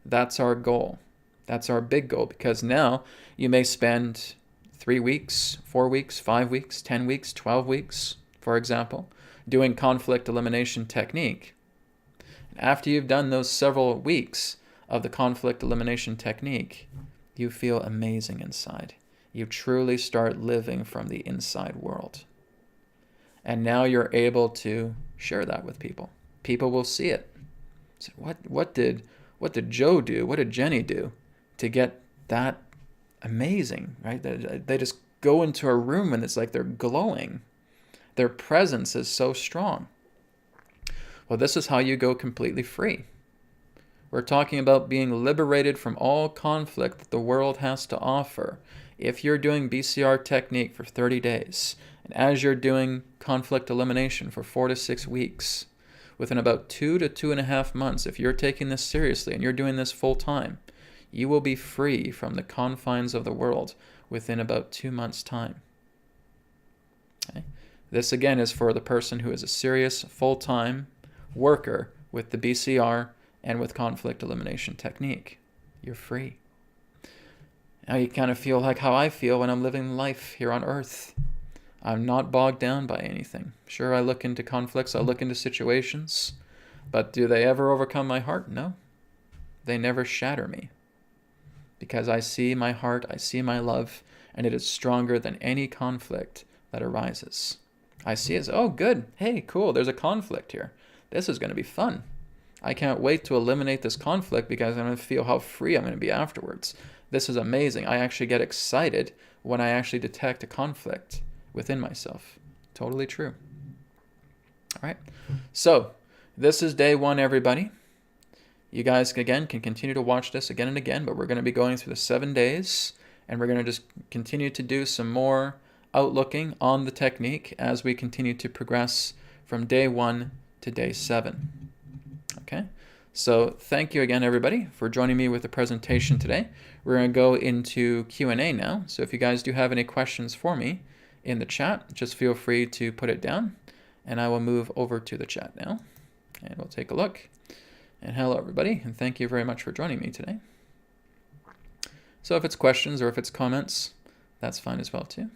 That's our goal. That's our big goal, because now you may spend 3 weeks, 4 weeks, 5 weeks, 10 weeks, 12 weeks, for example, doing conflict elimination technique. And after you've done those several weeks of the conflict elimination technique, you feel amazing inside. You truly start living from the inside world. And now you're able to share that with people. People will see it. So what did Joe do? What did Jenny do to get that amazing, right? They just go into a room and it's like they're glowing. Their presence is so strong. Well, this is how you go completely free. We're talking about being liberated from all conflict that the world has to offer. If you're doing BCR technique for 30 days, and as you're doing conflict elimination for 4 to 6 weeks, within about 2 to 2.5 months, if you're taking this seriously and you're doing this full time, you will be free from the confines of the world within about 2 months' time. Okay? This again is for the person who is a serious full-time worker with the BCR and with conflict elimination technique. You're free. Now you kind of feel like how I feel when I'm living life here on earth. I'm not bogged down by anything. Sure, I look into conflicts, I look into situations, but do they ever overcome my heart? No. They never shatter me. Because I see my heart, I see my love, and it is stronger than any conflict that arises. I see it as, oh good, hey, cool, there's a conflict here. This is going to be fun. I can't wait to eliminate this conflict because I'm going to feel how free I'm going to be afterwards. This is amazing. I actually get excited when I actually detect a conflict within myself. Totally true. All right. So this is day 1, everybody. You guys, again, can continue to watch this again and again, but we're going to be going through the 7 days, and we're going to just continue to do some more outlooking on the technique as we continue to progress from day 1 to day 7. Okay, so thank you again, everybody, for joining me with the presentation today. We're going to go into Q&A now, so if you guys do have any questions for me in the chat, just feel free to put it down, and I will move over to the chat now, and we'll take a look. And hello, everybody, and thank you very much for joining me today. So if it's questions or if it's comments, that's fine as well, too.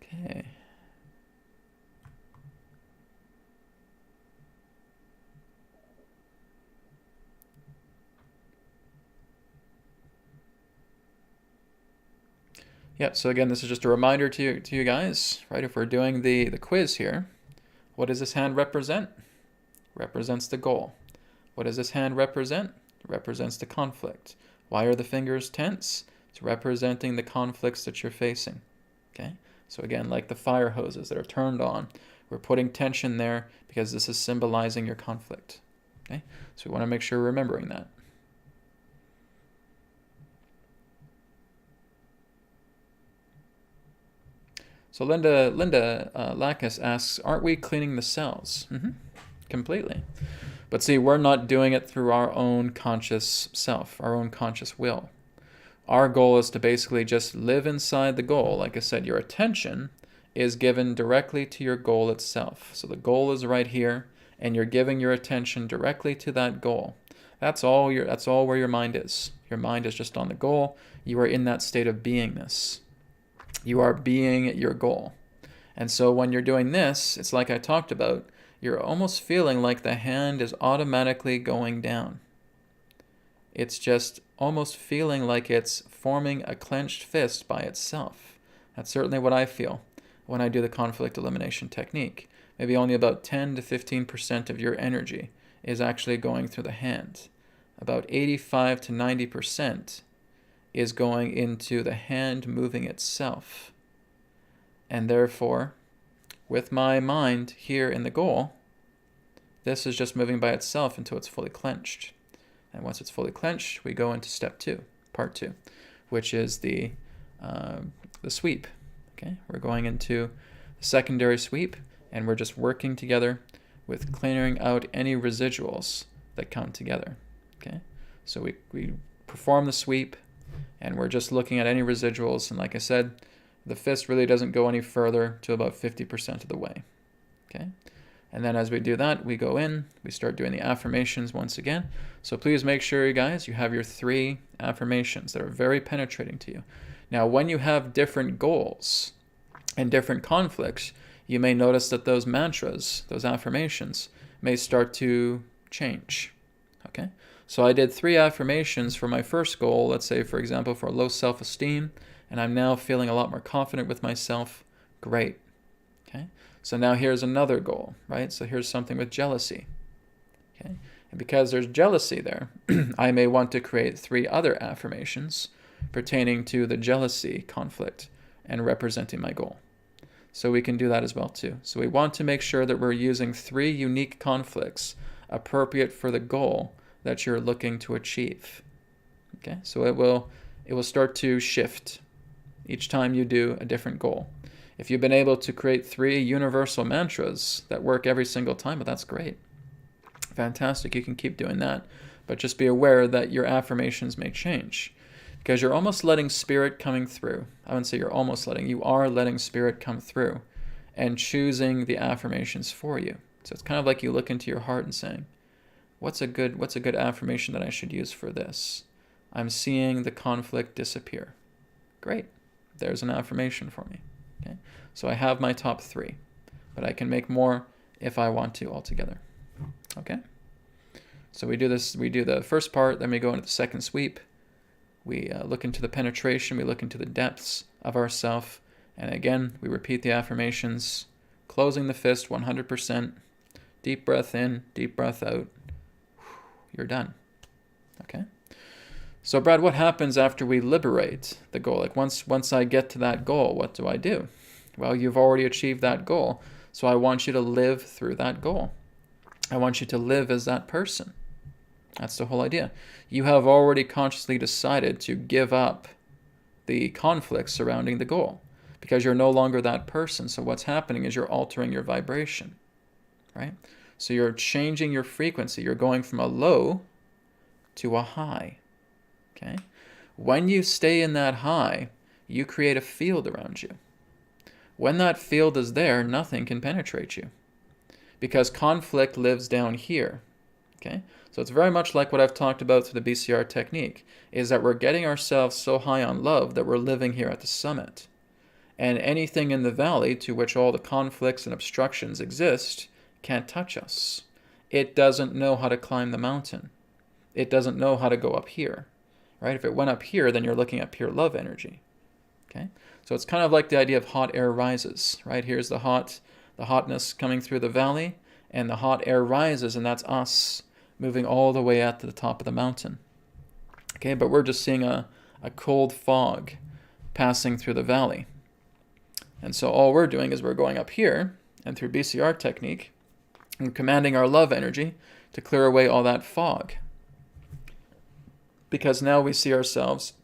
Okay. Yep, so again, this is just a reminder to you guys, right? If we're doing the quiz here, what does this hand represent? Represents the goal. What does this hand represent? It represents the conflict. Why are the fingers tense? It's representing the conflicts that you're facing. Okay? So again, like the fire hoses that are turned on, we're putting tension there because this is symbolizing your conflict. Okay? So we want to make sure we're remembering that. So Linda Lacus asks, aren't we cleaning the cells? Completely. But see, we're not doing it through our own conscious self, our own conscious will. Our goal is to basically just live inside the goal. Like I said, your attention is given directly to your goal itself. So the goal is right here, and you're giving your attention directly to that goal. That's all where your mind is. Your mind is just on the goal. You are in that state of beingness. You are being your goal. And so when you're doing this, it's like I talked about, you're almost feeling like the hand is automatically going down. It's just almost feeling like it's forming a clenched fist by itself. That's certainly what I feel when I do the conflict elimination technique. Maybe only about 10 to 15% of your energy is actually going through the hand. About 85 to 90% is going into the hand moving itself. And therefore, with my mind here in the goal, this is just moving by itself until it's fully clenched. And once it's fully clenched, we go into step 2, part 2, which is the sweep. Okay, we're going into the secondary sweep, and we're just working together with clearing out any residuals that come together. Okay, so we perform the sweep, and we're just looking at any residuals. And like I said, the fist really doesn't go any further to about 50% of the way. Okay. And then as we do that, we go in, we start doing the affirmations once again. So please make sure, you guys, you have your 3 affirmations that are very penetrating to you. Now, when you have different goals and different conflicts, you may notice that those mantras, those affirmations, may start to change. Okay? So I did 3 affirmations for my first goal, let's say, for example, for low self-esteem, and I'm now feeling a lot more confident with myself. Great. Okay? So now here's another goal, right? So here's something with jealousy. Okay? And because there's jealousy there, I may want to create 3 other affirmations pertaining to the jealousy conflict and representing my goal. So we can do that as well too. So we want to make sure that we're using 3 unique conflicts appropriate for the goal that you're looking to achieve. Okay? So it will start to shift each time you do a different goal. If you've been able to create 3 universal mantras that work every single time, well, that's great. Fantastic, you can keep doing that. But just be aware that your affirmations may change, because you're almost letting spirit coming through. I wouldn't say you're almost letting, you are letting spirit come through and choosing the affirmations for you. So it's kind of like you look into your heart and saying, what's a good affirmation that I should use for this? I'm seeing the conflict disappear. Great. There's an affirmation for me. Okay? So I have my top 3, but I can make more if I want to altogether. Okay? So we do the first part, then we go into the second sweep. We look into the penetration, we look into the depths of ourself, and again, we repeat the affirmations, closing the fist 100%, deep breath in, deep breath out. You're done. Okay? So Brad, what happens after we liberate the goal? Like once I get to that goal, what do I do? Well, you've already achieved that goal, so I want you to live through that goal. I want you to live as that person. That's the whole idea. You have already consciously decided to give up the conflict surrounding the goal because you're no longer that person. So what's happening is you're altering your vibration, right? So you're changing your frequency. You're going from a low to a high. Okay? When you stay in that high, you create a field around you. When that field is there, nothing can penetrate you because conflict lives down here. Okay? So it's very much like what I've talked about through the BCR technique, is that we're getting ourselves so high on love that we're living here at the summit. And anything in the valley to which all the conflicts and obstructions exist can't touch us. It doesn't know how to climb the mountain. It doesn't know how to go up here. Right? If it went up here, then you're looking at pure love energy. Okay, so it's kind of like the idea of hot air rises, right? Here's the hotness coming through the valley, and the hot air rises, and that's us moving all the way out to the top of the mountain. Okay, but we're just seeing a cold fog passing through the valley. And so all we're doing is we're going up here, and through BCR technique, and commanding our love energy to clear away all that fog. Because now we see ourselves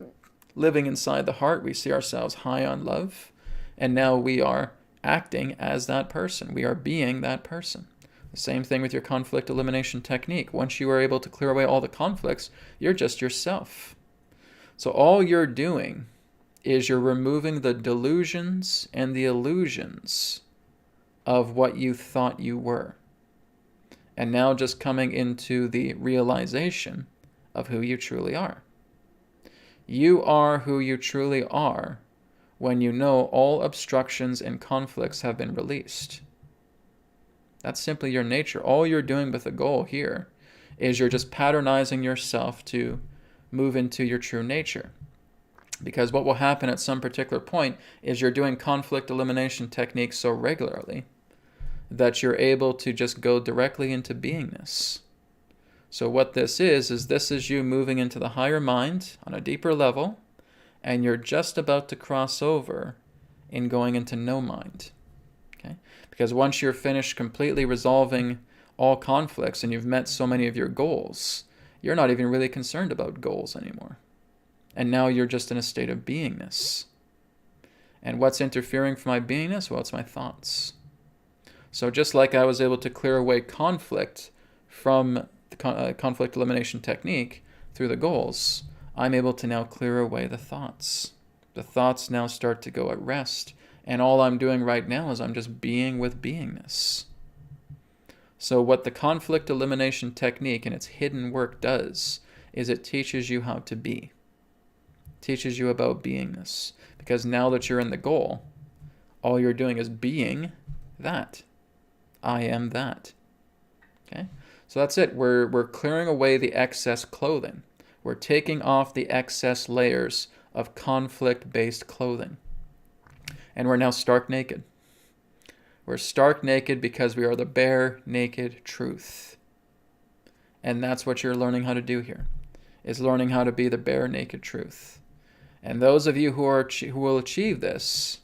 living inside the heart, we see ourselves high on love, and now we are acting as that person. We are being that person. The same thing with your conflict elimination technique. Once you are able to clear away all the conflicts, you're just yourself. So all you're doing is you're removing the delusions and the illusions of what you thought you were. And now just coming into the realization of who you truly are. You are who you truly are when you know all obstructions and conflicts have been released. That's simply your nature. All you're doing with the goal here is you're just patternizing yourself to move into your true nature. Because what will happen at some particular point is you're doing conflict elimination techniques so regularly that you're able to just go directly into beingness. So what this is you moving into the higher mind on a deeper level, and you're just about to cross over in going into no mind. Okay? Because once you're finished completely resolving all conflicts and you've met so many of your goals, you're not even really concerned about goals anymore. And now you're just in a state of beingness. And what's interfering from my beingness? Well, it's my thoughts. So just like I was able to clear away conflict from the conflict elimination technique through the goals, I'm able to now clear away the thoughts. The thoughts now start to go at rest. And all I'm doing right now is I'm just being with beingness. So what the conflict elimination technique and its hidden work does is it teaches you how to be. It teaches you about beingness. Because now that you're in the goal, all you're doing is being that. I am that. Okay? So that's it. We're clearing away the excess clothing. We're taking off the excess layers of conflict-based clothing. And we're now stark naked. We're stark naked because we are the bare, naked truth. And that's what you're learning how to do here, is learning how to be the bare, naked truth. And those of you who will achieve this,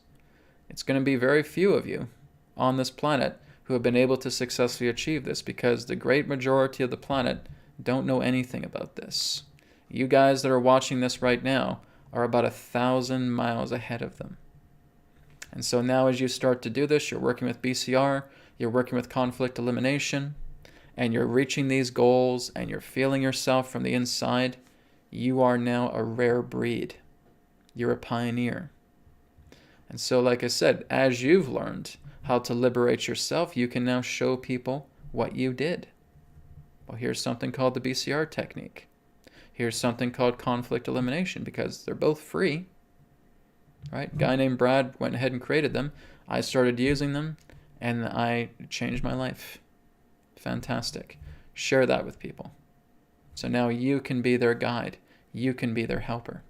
it's going to be very few of you on this planet who have been able to successfully achieve this, because the great majority of the planet don't know anything about this. You guys that are watching this right now are about 1,000 miles ahead of them. And so now as you start to do this, you're working with BCR, you're working with conflict elimination, and you're reaching these goals, and you're feeling yourself from the inside, you are now a rare breed. You're a pioneer. And so like I said, as you've learned how to liberate yourself, you can now show people what you did. Well, here's something called the BCR technique. Here's something called conflict elimination, because they're both free. Right? A guy named Brad went ahead and created them. I started using them, and I changed my life. Fantastic. Share that with people. So now you can be their guide. You can be their helper.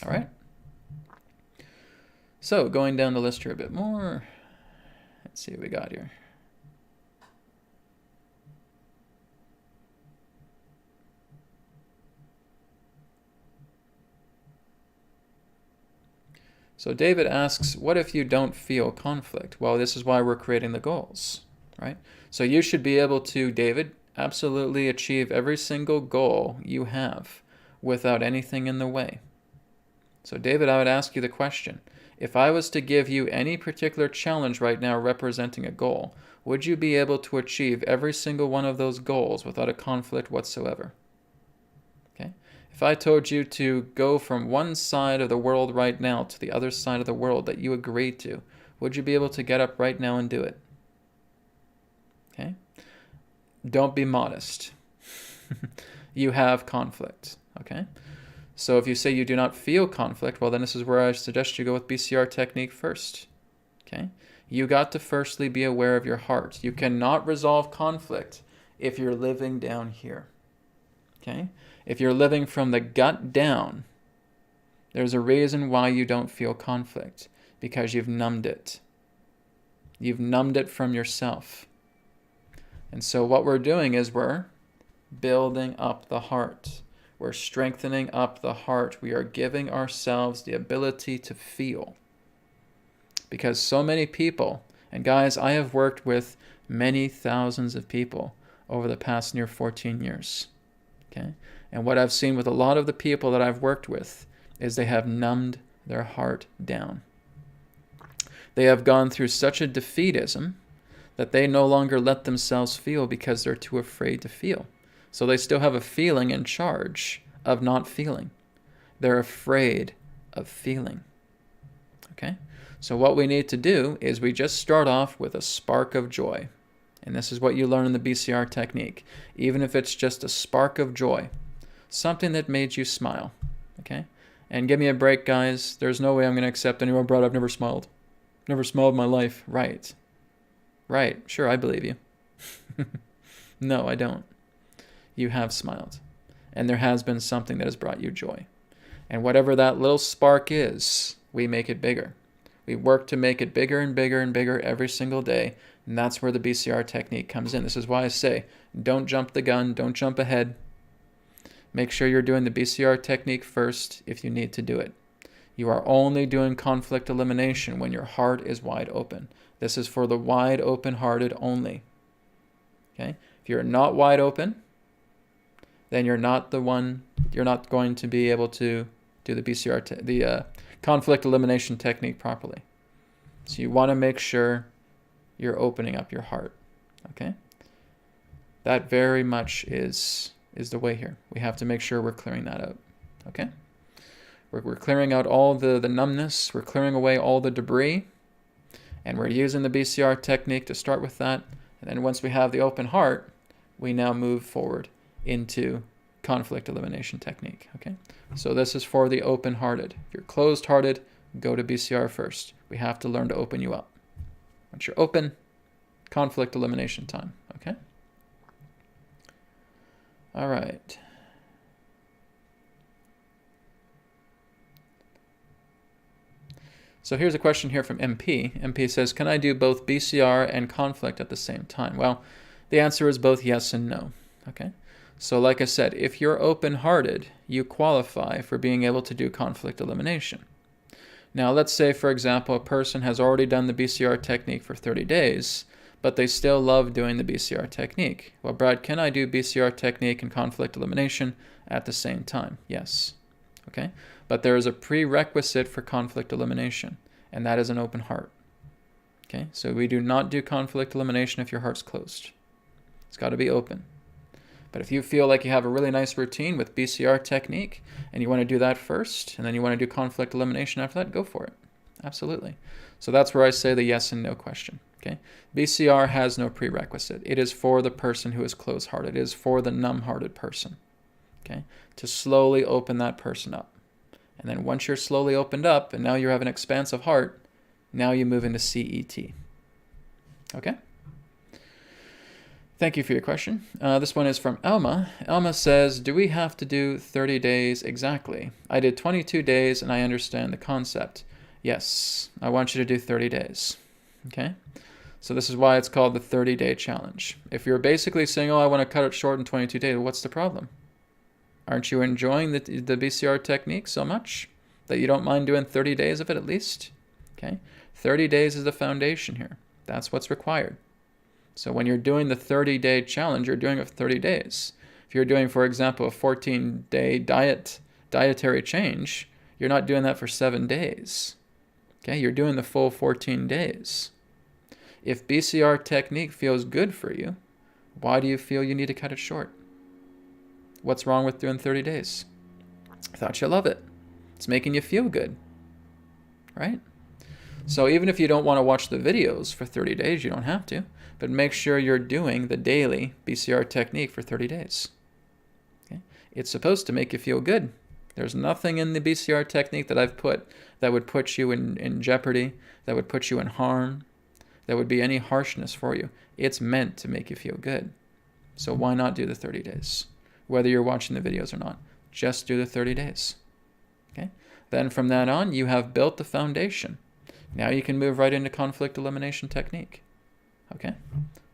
All right? So going down the list here a bit more. Let's see what we got here. So David asks, what if you don't feel conflict? Well, this is why we're creating the goals, right? So you should be able to, David, absolutely achieve every single goal you have without anything in the way. So David, I would ask you the question, if I was to give you any particular challenge right now representing a goal, would you be able to achieve every single one of those goals without a conflict whatsoever? Okay? If I told you to go from one side of the world right now to the other side of the world that you agreed to, would you be able to get up right now and do it? Okay? Don't be modest. You have conflict. Okay? So if you say you do not feel conflict, well, then this is where I suggest you go with BCR technique first. Okay? You got to firstly be aware of your heart. You cannot resolve conflict if you're living down here. Okay? If you're living from the gut down, There's a reason why you don't feel conflict, because you've numbed it. You've numbed it from yourself. And so what we're doing is we're building up the heart. We're strengthening up the heart. We are giving ourselves the ability to feel. Because so many people, and guys, I have worked with many thousands of people over the past near 14 years. Okay? And what I've seen with a lot of the people that I've worked with is they have numbed their heart down. They have gone through such a defeatism that they no longer let themselves feel because they're too afraid to feel. So they still have a feeling in charge of not feeling. They're afraid of feeling. Okay? So what we need to do is we just start off with a spark of joy. And this is what you learn in the BCR technique. Even if it's just a spark of joy, something that made you smile. Okay? And give me a break, guys. There's no way I'm going to accept anyone brought I've never smiled. Never smiled in my life. Right. Right. Sure, I believe you. No, I don't. You have smiled. And there has been something that has brought you joy. And whatever that little spark is, we make it bigger. We work to make it bigger and bigger and bigger every single day. And that's where the BCR technique comes in. This is why I say, don't jump the gun. Don't jump ahead. Make sure you're doing the BCR technique first if you need to do it. You are only doing conflict elimination when your heart is wide open. This is for the wide open-hearted only. Okay? If you're not wide open, then you're not going to be able to do the BCR, conflict elimination technique properly. So you want to make sure you're opening up your heart. Okay? That very much is the way here. We have to make sure we're clearing that out. Okay? We're clearing out all the numbness. We're clearing away all the debris. And we're using the BCR technique to start with that. And then once we have the open heart, we now move forward into conflict elimination technique. Okay? So this is for the open-hearted. If you're closed-hearted, go to BCR first. We have to learn to open you up. Once you're open, conflict elimination time. Okay? All right. So here's a question here from MP. MP says, can I do both BCR and conflict at the same time? Well, the answer is both yes and no. Okay? So like I said, if you're open-hearted, you qualify for being able to do conflict elimination. Now, let's say, for example, a person has already done the BCR technique for 30 days, but they still love doing the BCR technique. Well, Brad, can I do BCR technique and conflict elimination at the same time? Yes. Okay? But there is a prerequisite for conflict elimination, and that is an open heart. Okay? So we do not do conflict elimination if your heart's closed. It's got to be open. But if you feel like you have a really nice routine with BCR technique and you want to do that first and then you want to do conflict elimination after that, go for it. Absolutely. So that's where I say the yes and no question. Okay? BCR has no prerequisite. It is for the person who is closed-hearted. It is for the numb-hearted person. Okay? To slowly open that person up. And then once you're slowly opened up and now you have an expansive heart, now you move into CET. Okay? Thank you for your question. This one is from Elma. Elma says, do we have to do 30 days exactly? I did 22 days and I understand the concept. Yes, I want you to do 30 days. Okay? So this is why it's called the 30-day challenge. If you're basically saying, oh, I want to cut it short in 22 days, what's the problem? Aren't you enjoying the BCR technique so much that you don't mind doing 30 days of it at least? Okay? 30 days is the foundation here. That's what's required. So when you're doing the 30-day challenge, you're doing it for 30 days. If you're doing, for example, a 14-day dietary change, you're not doing that for 7 days. Okay? You're doing the full 14 days. If BCR technique feels good for you, why do you feel you need to cut it short? What's wrong with doing 30 days? I thought you love it. It's making you feel good, right? So even if you don't want to watch the videos for 30 days, you don't have to, but make sure you're doing the daily BCR technique for 30 days. Okay? It's supposed to make you feel good. There's nothing in the BCR technique that I've put that would put you in jeopardy, that would put you in harm, that would be any harshness for you. It's meant to make you feel good. So why not do the 30 days? Whether you're watching the videos or not, just do the 30 days. Okay? Then from that on, you have built the foundation. Now you can move right into conflict elimination technique. Okay?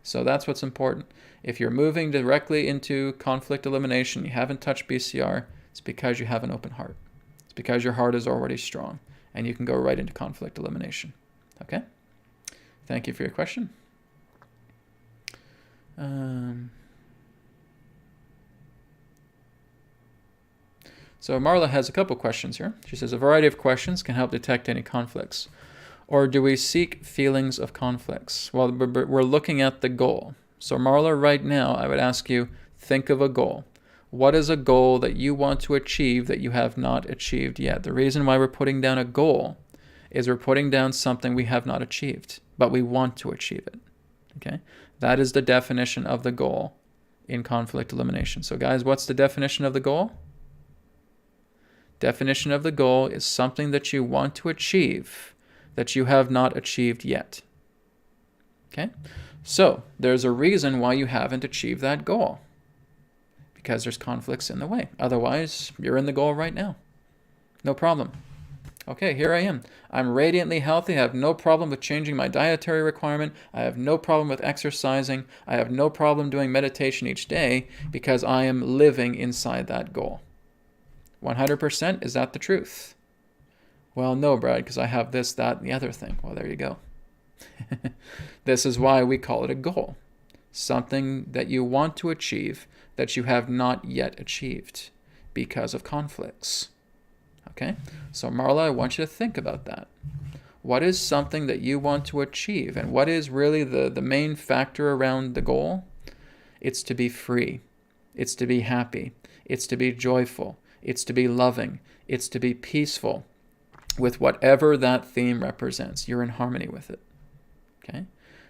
So that's what's important. If you're moving directly into conflict elimination, you haven't touched BCR, it's because you have an open heart. It's because your heart is already strong, and you can go right into conflict elimination. Okay? Thank you for your question. So Marla has a couple questions here. She says, a variety of questions can help detect any conflicts. Or do we seek feelings of conflicts? Well, we're looking at the goal. So Marla, right now, I would ask you, think of a goal. What is a goal that you want to achieve that you have not achieved yet? The reason why we're putting down a goal is we're putting down something we have not achieved, but we want to achieve it. Okay? That is the definition of the goal in conflict elimination. So guys, what's the definition of the goal? Definition of the goal is something that you want to achieve that you have not achieved yet. Okay? So there's a reason why you haven't achieved that goal. Because there's conflicts in the way. Otherwise, you're in the goal right now. No problem. Okay, here I am. I'm radiantly healthy. I have no problem with changing my dietary requirement. I have no problem with exercising. I have no problem doing meditation each day because I am living inside that goal. 100%, is that the truth? Well, no, Brad, because I have this, that, and the other thing. Well, there you go. This is why we call it a goal. Something that you want to achieve that you have not yet achieved because of conflicts. Okay? So Marla, I want you to think about that. What is something that you want to achieve? And what is really the main factor around the goal? It's to be free. It's to be happy. It's to be joyful. It's to be loving. It's to be peaceful with whatever that theme represents. You're in harmony with it. Okay?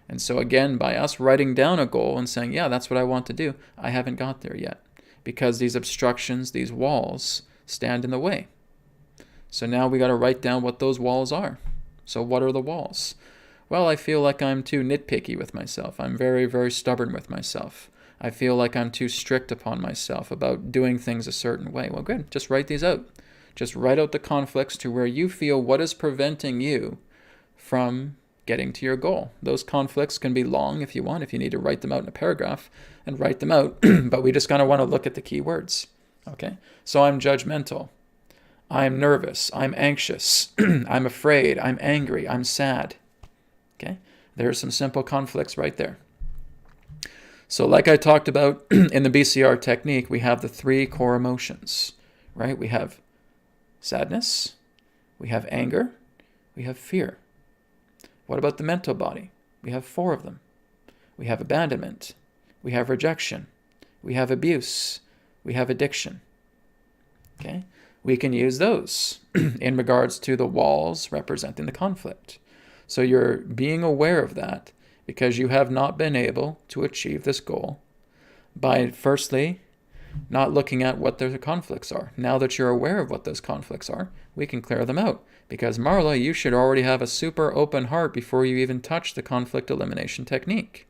And so again, by us writing down a goal and saying, yeah, that's what I want to do, I haven't got there yet because these obstructions, these walls stand in the way. So now we got to write down what those walls are. So what are the walls? Well, I feel like I'm too nitpicky with myself. I'm very, very stubborn with myself. I feel like I'm too strict upon myself about doing things a certain way. Well, good. Just write these out. Just write out the conflicts to where you feel what is preventing you from getting to your goal. Those conflicts can be long if you want, if you need to write them out in a paragraph and write them out, but we just kind of want to look at the key words. Okay? So I'm judgmental. I'm nervous. I'm anxious. I'm afraid. I'm angry. I'm sad. Okay? There's some simple conflicts right there. So like I talked about in the BCR technique, we have the 3 core emotions, right? We have sadness, we have anger, we have fear. What about the mental body? We have 4 of them. We have abandonment, we have rejection, we have abuse, we have addiction. Okay? We can use those in regards to the walls representing the conflict. So you're being aware of that because you have not been able to achieve this goal by, firstly, not looking at what the conflicts are. Now that you're aware of what those conflicts are, we can clear them out. Because Marla, you should already have a super open heart before you even touch the conflict elimination technique.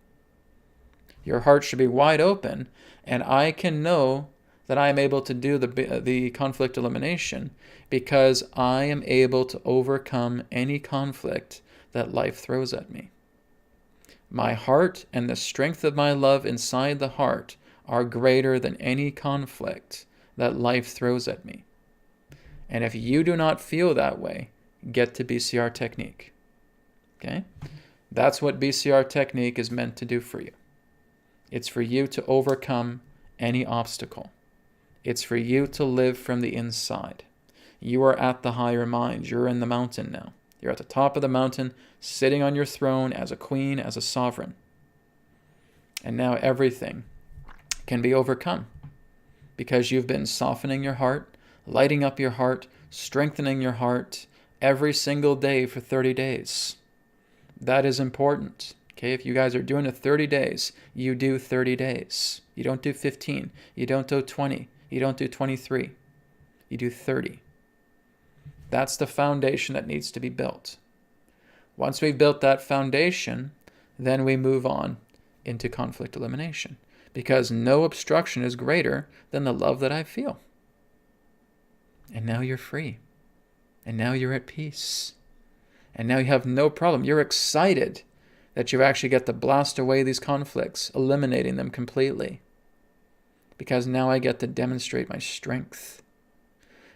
Your heart should be wide open, and I can know that I am able to do the conflict elimination because I am able to overcome any conflict that life throws at me. My heart and the strength of my love inside the heart are greater than any conflict that life throws at me. And if you do not feel that way, get to BCR Technique. Okay? That's what BCR Technique is meant to do for you. It's for you to overcome any obstacle. It's for you to live from the inside. You are at the higher mind. You're in the mountain now. You're at the top of the mountain, sitting on your throne as a queen, as a sovereign. And now everything can be overcome because you've been softening your heart, lighting up your heart, strengthening your heart every single day for 30 days. That is important. Okay, if you guys are doing it 30 days, you do 30 days. You don't do 15. You don't do 20. You don't do 23. You do 30. That's the foundation that needs to be built. Once we've built that foundation, then we move on into conflict elimination because no obstruction is greater than the love that I feel. And now you're free. And now you're at peace. And now you have no problem. You're excited that you actually get to blast away these conflicts, eliminating them completely. Because now I get to demonstrate my strength.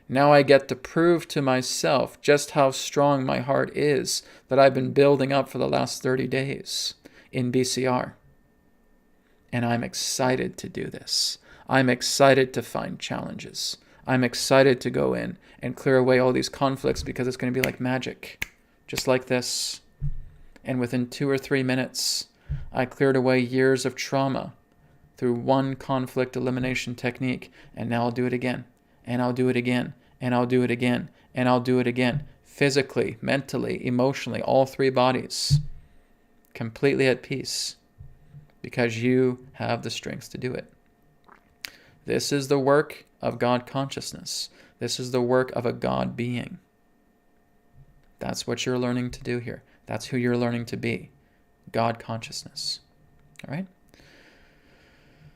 Now I get to prove to myself just how strong my heart is that I've been building up for the last 30 days in BCR. And I'm excited to do this. I'm excited to find challenges. I'm excited to go in and clear away all these conflicts because it's going to be like magic. Just like this. And within 2 or 3 minutes, I cleared away years of trauma through one conflict elimination technique. And now I'll do it again. And I'll do it again. And I'll do it again. And I'll do it again. Physically, mentally, emotionally, all 3 bodies. Completely at peace. Because you have the strength to do it. This is the work of God consciousness. This is the work of a God being. That's what you're learning to do here. That's who you're learning to be. God consciousness. All right?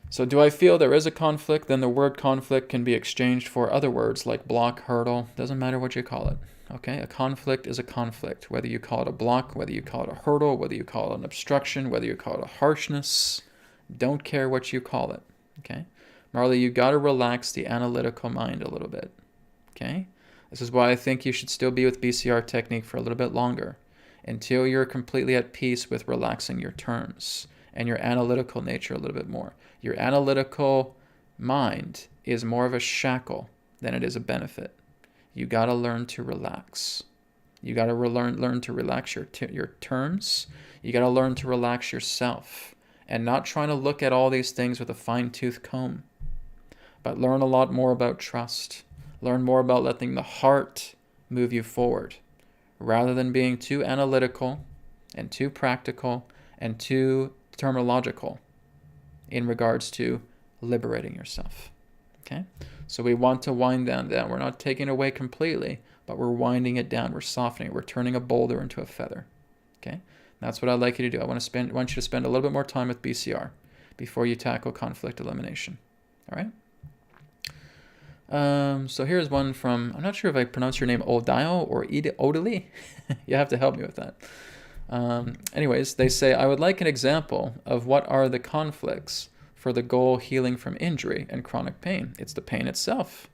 So do I feel there is a conflict? Then the word conflict can be exchanged for other words like block, hurdle. Doesn't matter what you call it. Okay? A conflict is a conflict. Whether you call it a block, whether you call it a hurdle, whether you call it an obstruction, whether you call it a harshness. Don't care what you call it. Okay? Marley, you got to relax the analytical mind a little bit. Okay? This is why I think you should still be with BCR Technique for a little bit longer until you're completely at peace with relaxing your terms and your analytical nature a little bit more. Your analytical mind is more of a shackle than it is a benefit. You got to learn to relax. You got to learn to relax your terms. You got to learn to relax yourself and not trying to look at all these things with a fine-tooth comb. But learn a lot more about trust. Learn more about letting the heart move you forward rather than being too analytical and too practical and too terminological in regards to liberating yourself. Okay? So we want to wind down that. We're not taking it away completely, but we're winding it down. We're softening it. We're turning a boulder into a feather. Okay? That's what I'd like you to do. I want you to spend a little bit more time with BCR before you tackle conflict elimination. All right? So here's one from, I'm not sure if I pronounce your name Odio or Odili. You have to help me with that. Anyways, they say, I would like an example of what are the conflicts for the goal healing from injury and chronic pain. It's the pain itself,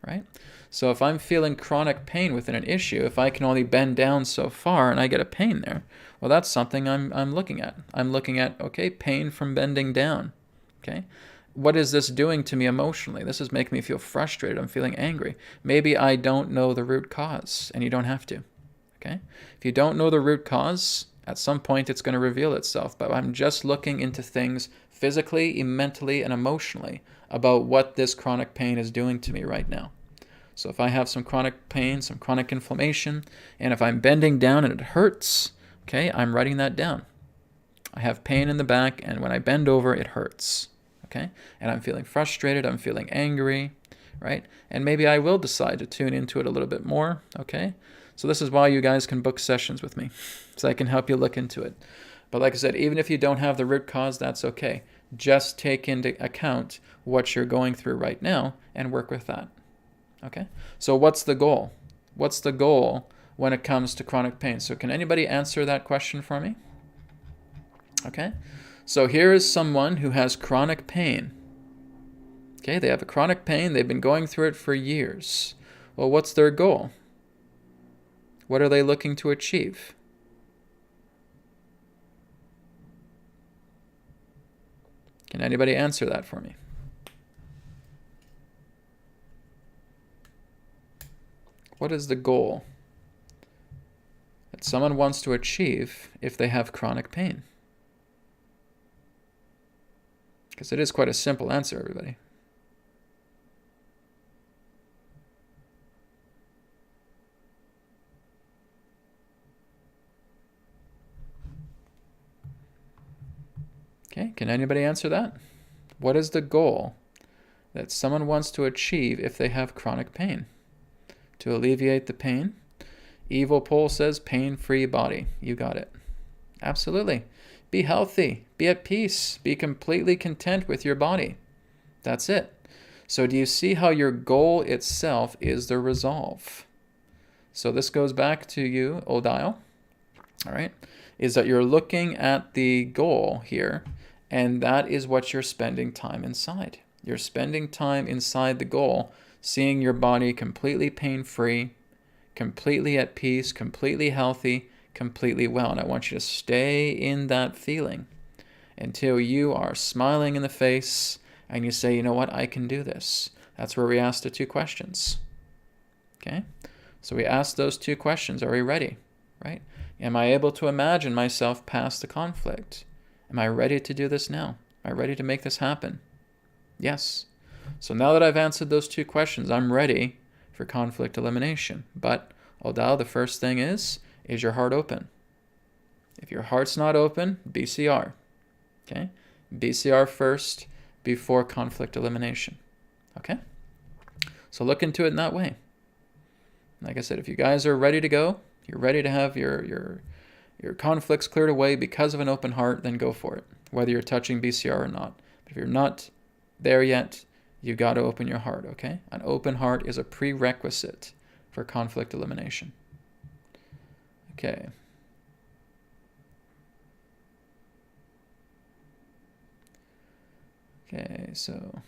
right? So if I'm feeling chronic pain within an issue, if I can only bend down so far and I get a pain there, well, that's something I'm looking at. I'm looking at, okay, pain from bending down, okay? What is this doing to me emotionally? This is making me feel frustrated. I'm feeling angry. Maybe I don't know the root cause, and you don't have to. Okay? If you don't know the root cause, at some point it's going to reveal itself. But I'm just looking into things physically, mentally, and emotionally about what this chronic pain is doing to me right now. So if I have some chronic pain, some chronic inflammation, and if I'm bending down and it hurts, okay, I'm writing that down. I have pain in the back, and when I bend over, it hurts. Okay? And I'm feeling frustrated, I'm feeling angry, right? And maybe I will decide to tune into it a little bit more, okay? So this is why you guys can book sessions with me, so I can help you look into it. But like I said, even if you don't have the root cause, that's okay. Just take into account what you're going through right now and work with that, okay? So what's the goal? What's the goal when it comes to chronic pain? So can anybody answer that question for me? Okay? So here is someone who has chronic pain. Okay, they have a chronic pain. They've been going through it for years. Well, what's their goal? What are they looking to achieve? Can anybody answer that for me? What is the goal that someone wants to achieve if they have chronic pain? Because it is quite a simple answer, everybody. Okay, can anybody answer that? What is the goal that someone wants to achieve if they have chronic pain? To alleviate the pain? Evil Pole says pain-free body. You got it. Absolutely. Be healthy. Be at peace. Be completely content with your body. That's it. So do you see how your goal itself is the resolve? So this goes back to you, Odile, all right, is that you're looking at the goal here, and that is what you're spending time inside. You're spending time inside the goal, seeing your body completely pain-free, completely at peace, completely healthy, completely well. And I want you to stay in that feeling until you are smiling in the face and you say, you know what, I can do this. That's where we ask the 2 questions. Okay? So we ask those 2 questions. Are we ready? Right? Am I able to imagine myself past the conflict? Am I ready to do this now? Am I ready to make this happen? Yes. So now that I've answered those 2 questions, I'm ready for conflict elimination. But, Odile, the first thing is your heart open? If your heart's not open, BCR. Okay? BCR first before conflict elimination. Okay? So look into it in that way. Like I said, if you guys are ready to go, you're ready to have your conflicts cleared away because of an open heart, then go for it, whether you're touching BCR or not. But if you're not there yet, you got to open your heart, okay? An open heart is a prerequisite for conflict elimination. Okay. Okay, so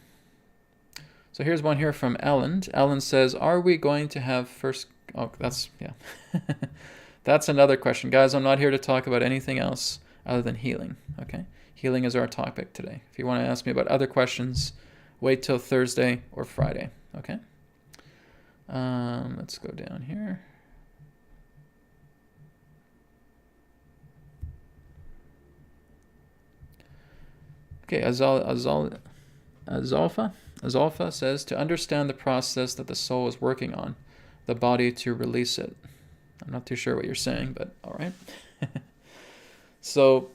here's one here from Ellen. Ellen says, are we going to have first... Oh, that's... Yeah. That's another question. Guys, I'm not here to talk about anything else other than healing, okay? Healing is our topic today. If you want to ask me about other questions, wait till Thursday or Friday, okay? Let's go down here. Okay, Azalfa says, to understand the process that the soul is working on, the body to release it. I'm not too sure what you're saying, but all right. So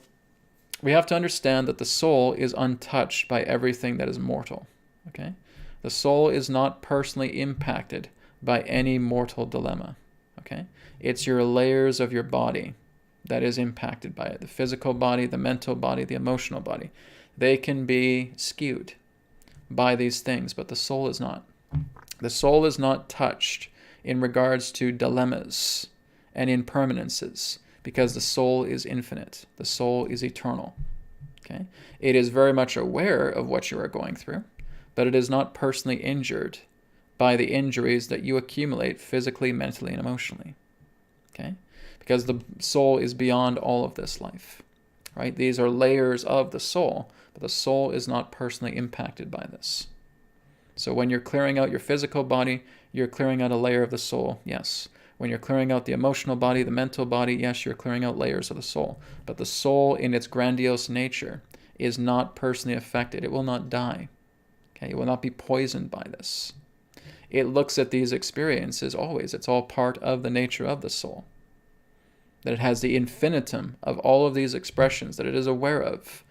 we have to understand that the soul is untouched by everything that is mortal, okay? The soul is not personally impacted by any mortal dilemma, okay? It's your layers of your body that is impacted by it. The physical body, the mental body, the emotional body. They can be skewed by these things, but the soul is not. The soul is not touched in regards to dilemmas and impermanences, because the soul is infinite. The soul is eternal. Okay? It is very much aware of what you are going through, but it is not personally injured by the injuries that you accumulate physically, mentally, and emotionally. Okay? Because the soul is beyond all of this life. Right? These are layers of the soul, but the soul is not personally impacted by this. So when you're clearing out your physical body, you're clearing out a layer of the soul, yes. When you're clearing out the emotional body, the mental body, yes, you're clearing out layers of the soul. But the soul in its grandiose nature is not personally affected. It will not die. Okay? It will not be poisoned by this. It looks at these experiences always. It's all part of the nature of the soul. That it has the infinitum of all of these expressions that it is aware of.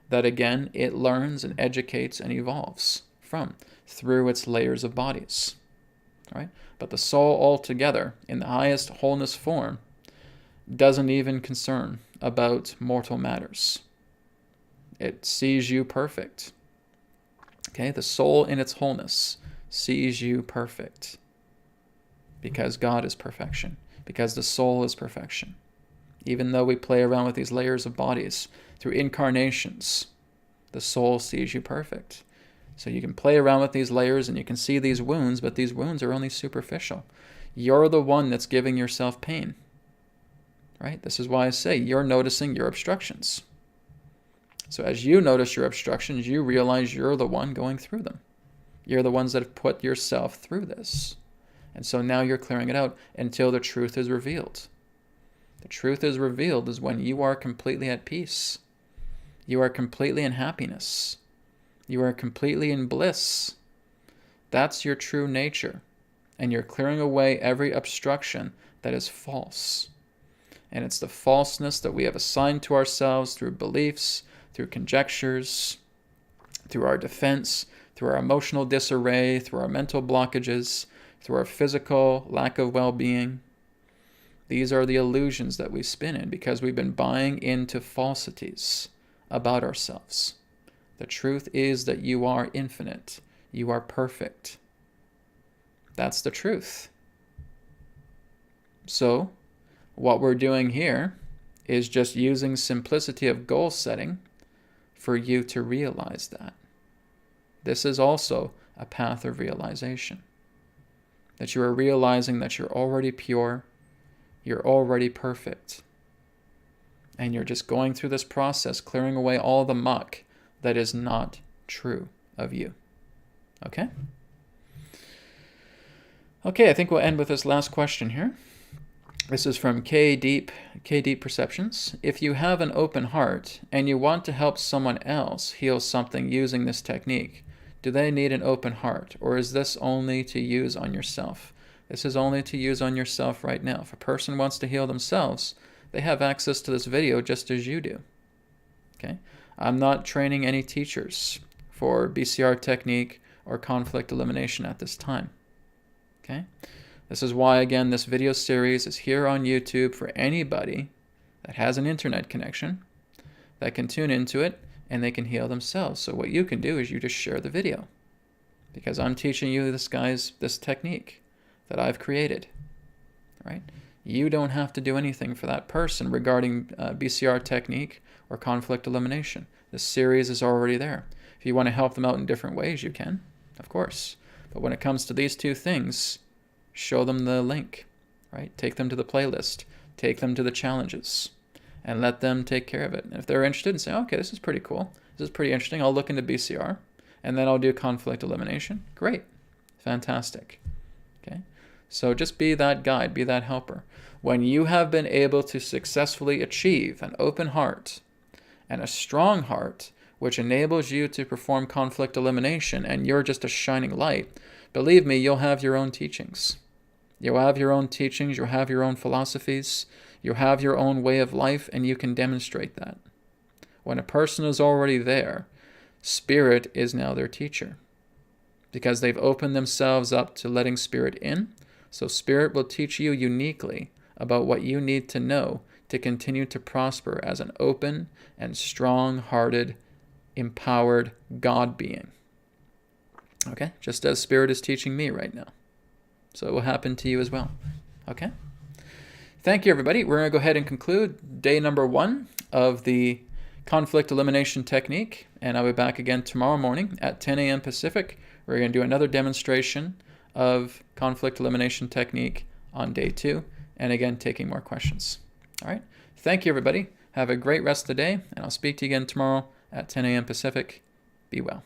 That again, it learns and educates and evolves from through its layers of bodies. Right? But the soul altogether, in the highest wholeness form, doesn't even concern about mortal matters. It sees you perfect. Okay? The soul in its wholeness sees you perfect. Because God is perfection. Because the soul is perfection. Even though we play around with these layers of bodies through incarnations, the soul sees you perfect. So you can play around with these layers and you can see these wounds, but these wounds are only superficial. You're the one that's giving yourself pain. Right? This is why I say you're noticing your obstructions. So as you notice your obstructions, you realize you're the one going through them. You're the ones that have put yourself through this. And so now you're clearing it out until the truth is revealed. The truth is revealed is when you are completely at peace. You are completely in happiness. You are completely in bliss. That's your true nature. And you're clearing away every obstruction that is false. And it's the falseness that we have assigned to ourselves through beliefs, through conjectures, through our defense, through our emotional disarray, through our mental blockages, through our physical lack of well-being. These are the illusions that we spin in because we've been buying into falsities about ourselves. The truth is that you are infinite. You are perfect. That's the truth. So what we're doing here is just using simplicity of goal setting for you to realize that. This is also a path of realization. That you are realizing that you're already pure, you're already perfect. And you're just going through this process, clearing away all the muck that is not true of you. Okay? Okay, I think we'll end with this last question here. This is from K Deep Perceptions. If you have an open heart and you want to help someone else heal something using this technique, do they need an open heart, or is this only to use on yourself? This is only to use on yourself right now. If a person wants to heal themselves, they have access to this video just as you do. Okay? I'm not training any teachers for BCR technique or conflict elimination at this time. Okay? This is why, again, this video series is here on YouTube for anybody that has an internet connection that can tune into it and they can heal themselves. So what you can do is you just share the video, because I'm teaching you this technique that I've created, right? You don't have to do anything for that person regarding BCR technique or conflict elimination. This series is already there. If you want to help them out in different ways, you can, of course. But when it comes to these two things, show them the link, right? Take them to the playlist, take them to the challenges, and let them take care of it. And if they're interested and say, okay, this is pretty cool, this is pretty interesting, I'll look into BCR, and then I'll do conflict elimination. Great, fantastic, okay? So just be that guide, be that helper. When you have been able to successfully achieve an open heart and a strong heart, which enables you to perform conflict elimination, and you're just a shining light, believe me, you'll have your own teachings. You'll have your own teachings, you'll have your own philosophies, you'll have your own way of life, and you can demonstrate that. When a person is already there, Spirit is now their teacher, because they've opened themselves up to letting Spirit in. So Spirit will teach you uniquely about what you need to know to continue to prosper as an open and strong-hearted, empowered God being. Okay? Just as Spirit is teaching me right now. So it will happen to you as well. Okay? Thank you, everybody. We're going to go ahead and conclude day number 1 of the conflict elimination technique. And I'll be back again tomorrow morning at 10 a.m. Pacific. We're going to do another demonstration of conflict elimination technique on day 2. And again, taking more questions. All right? Thank you, everybody. Have a great rest of the day. And I'll speak to you again tomorrow at 10 a.m. Pacific. Be well.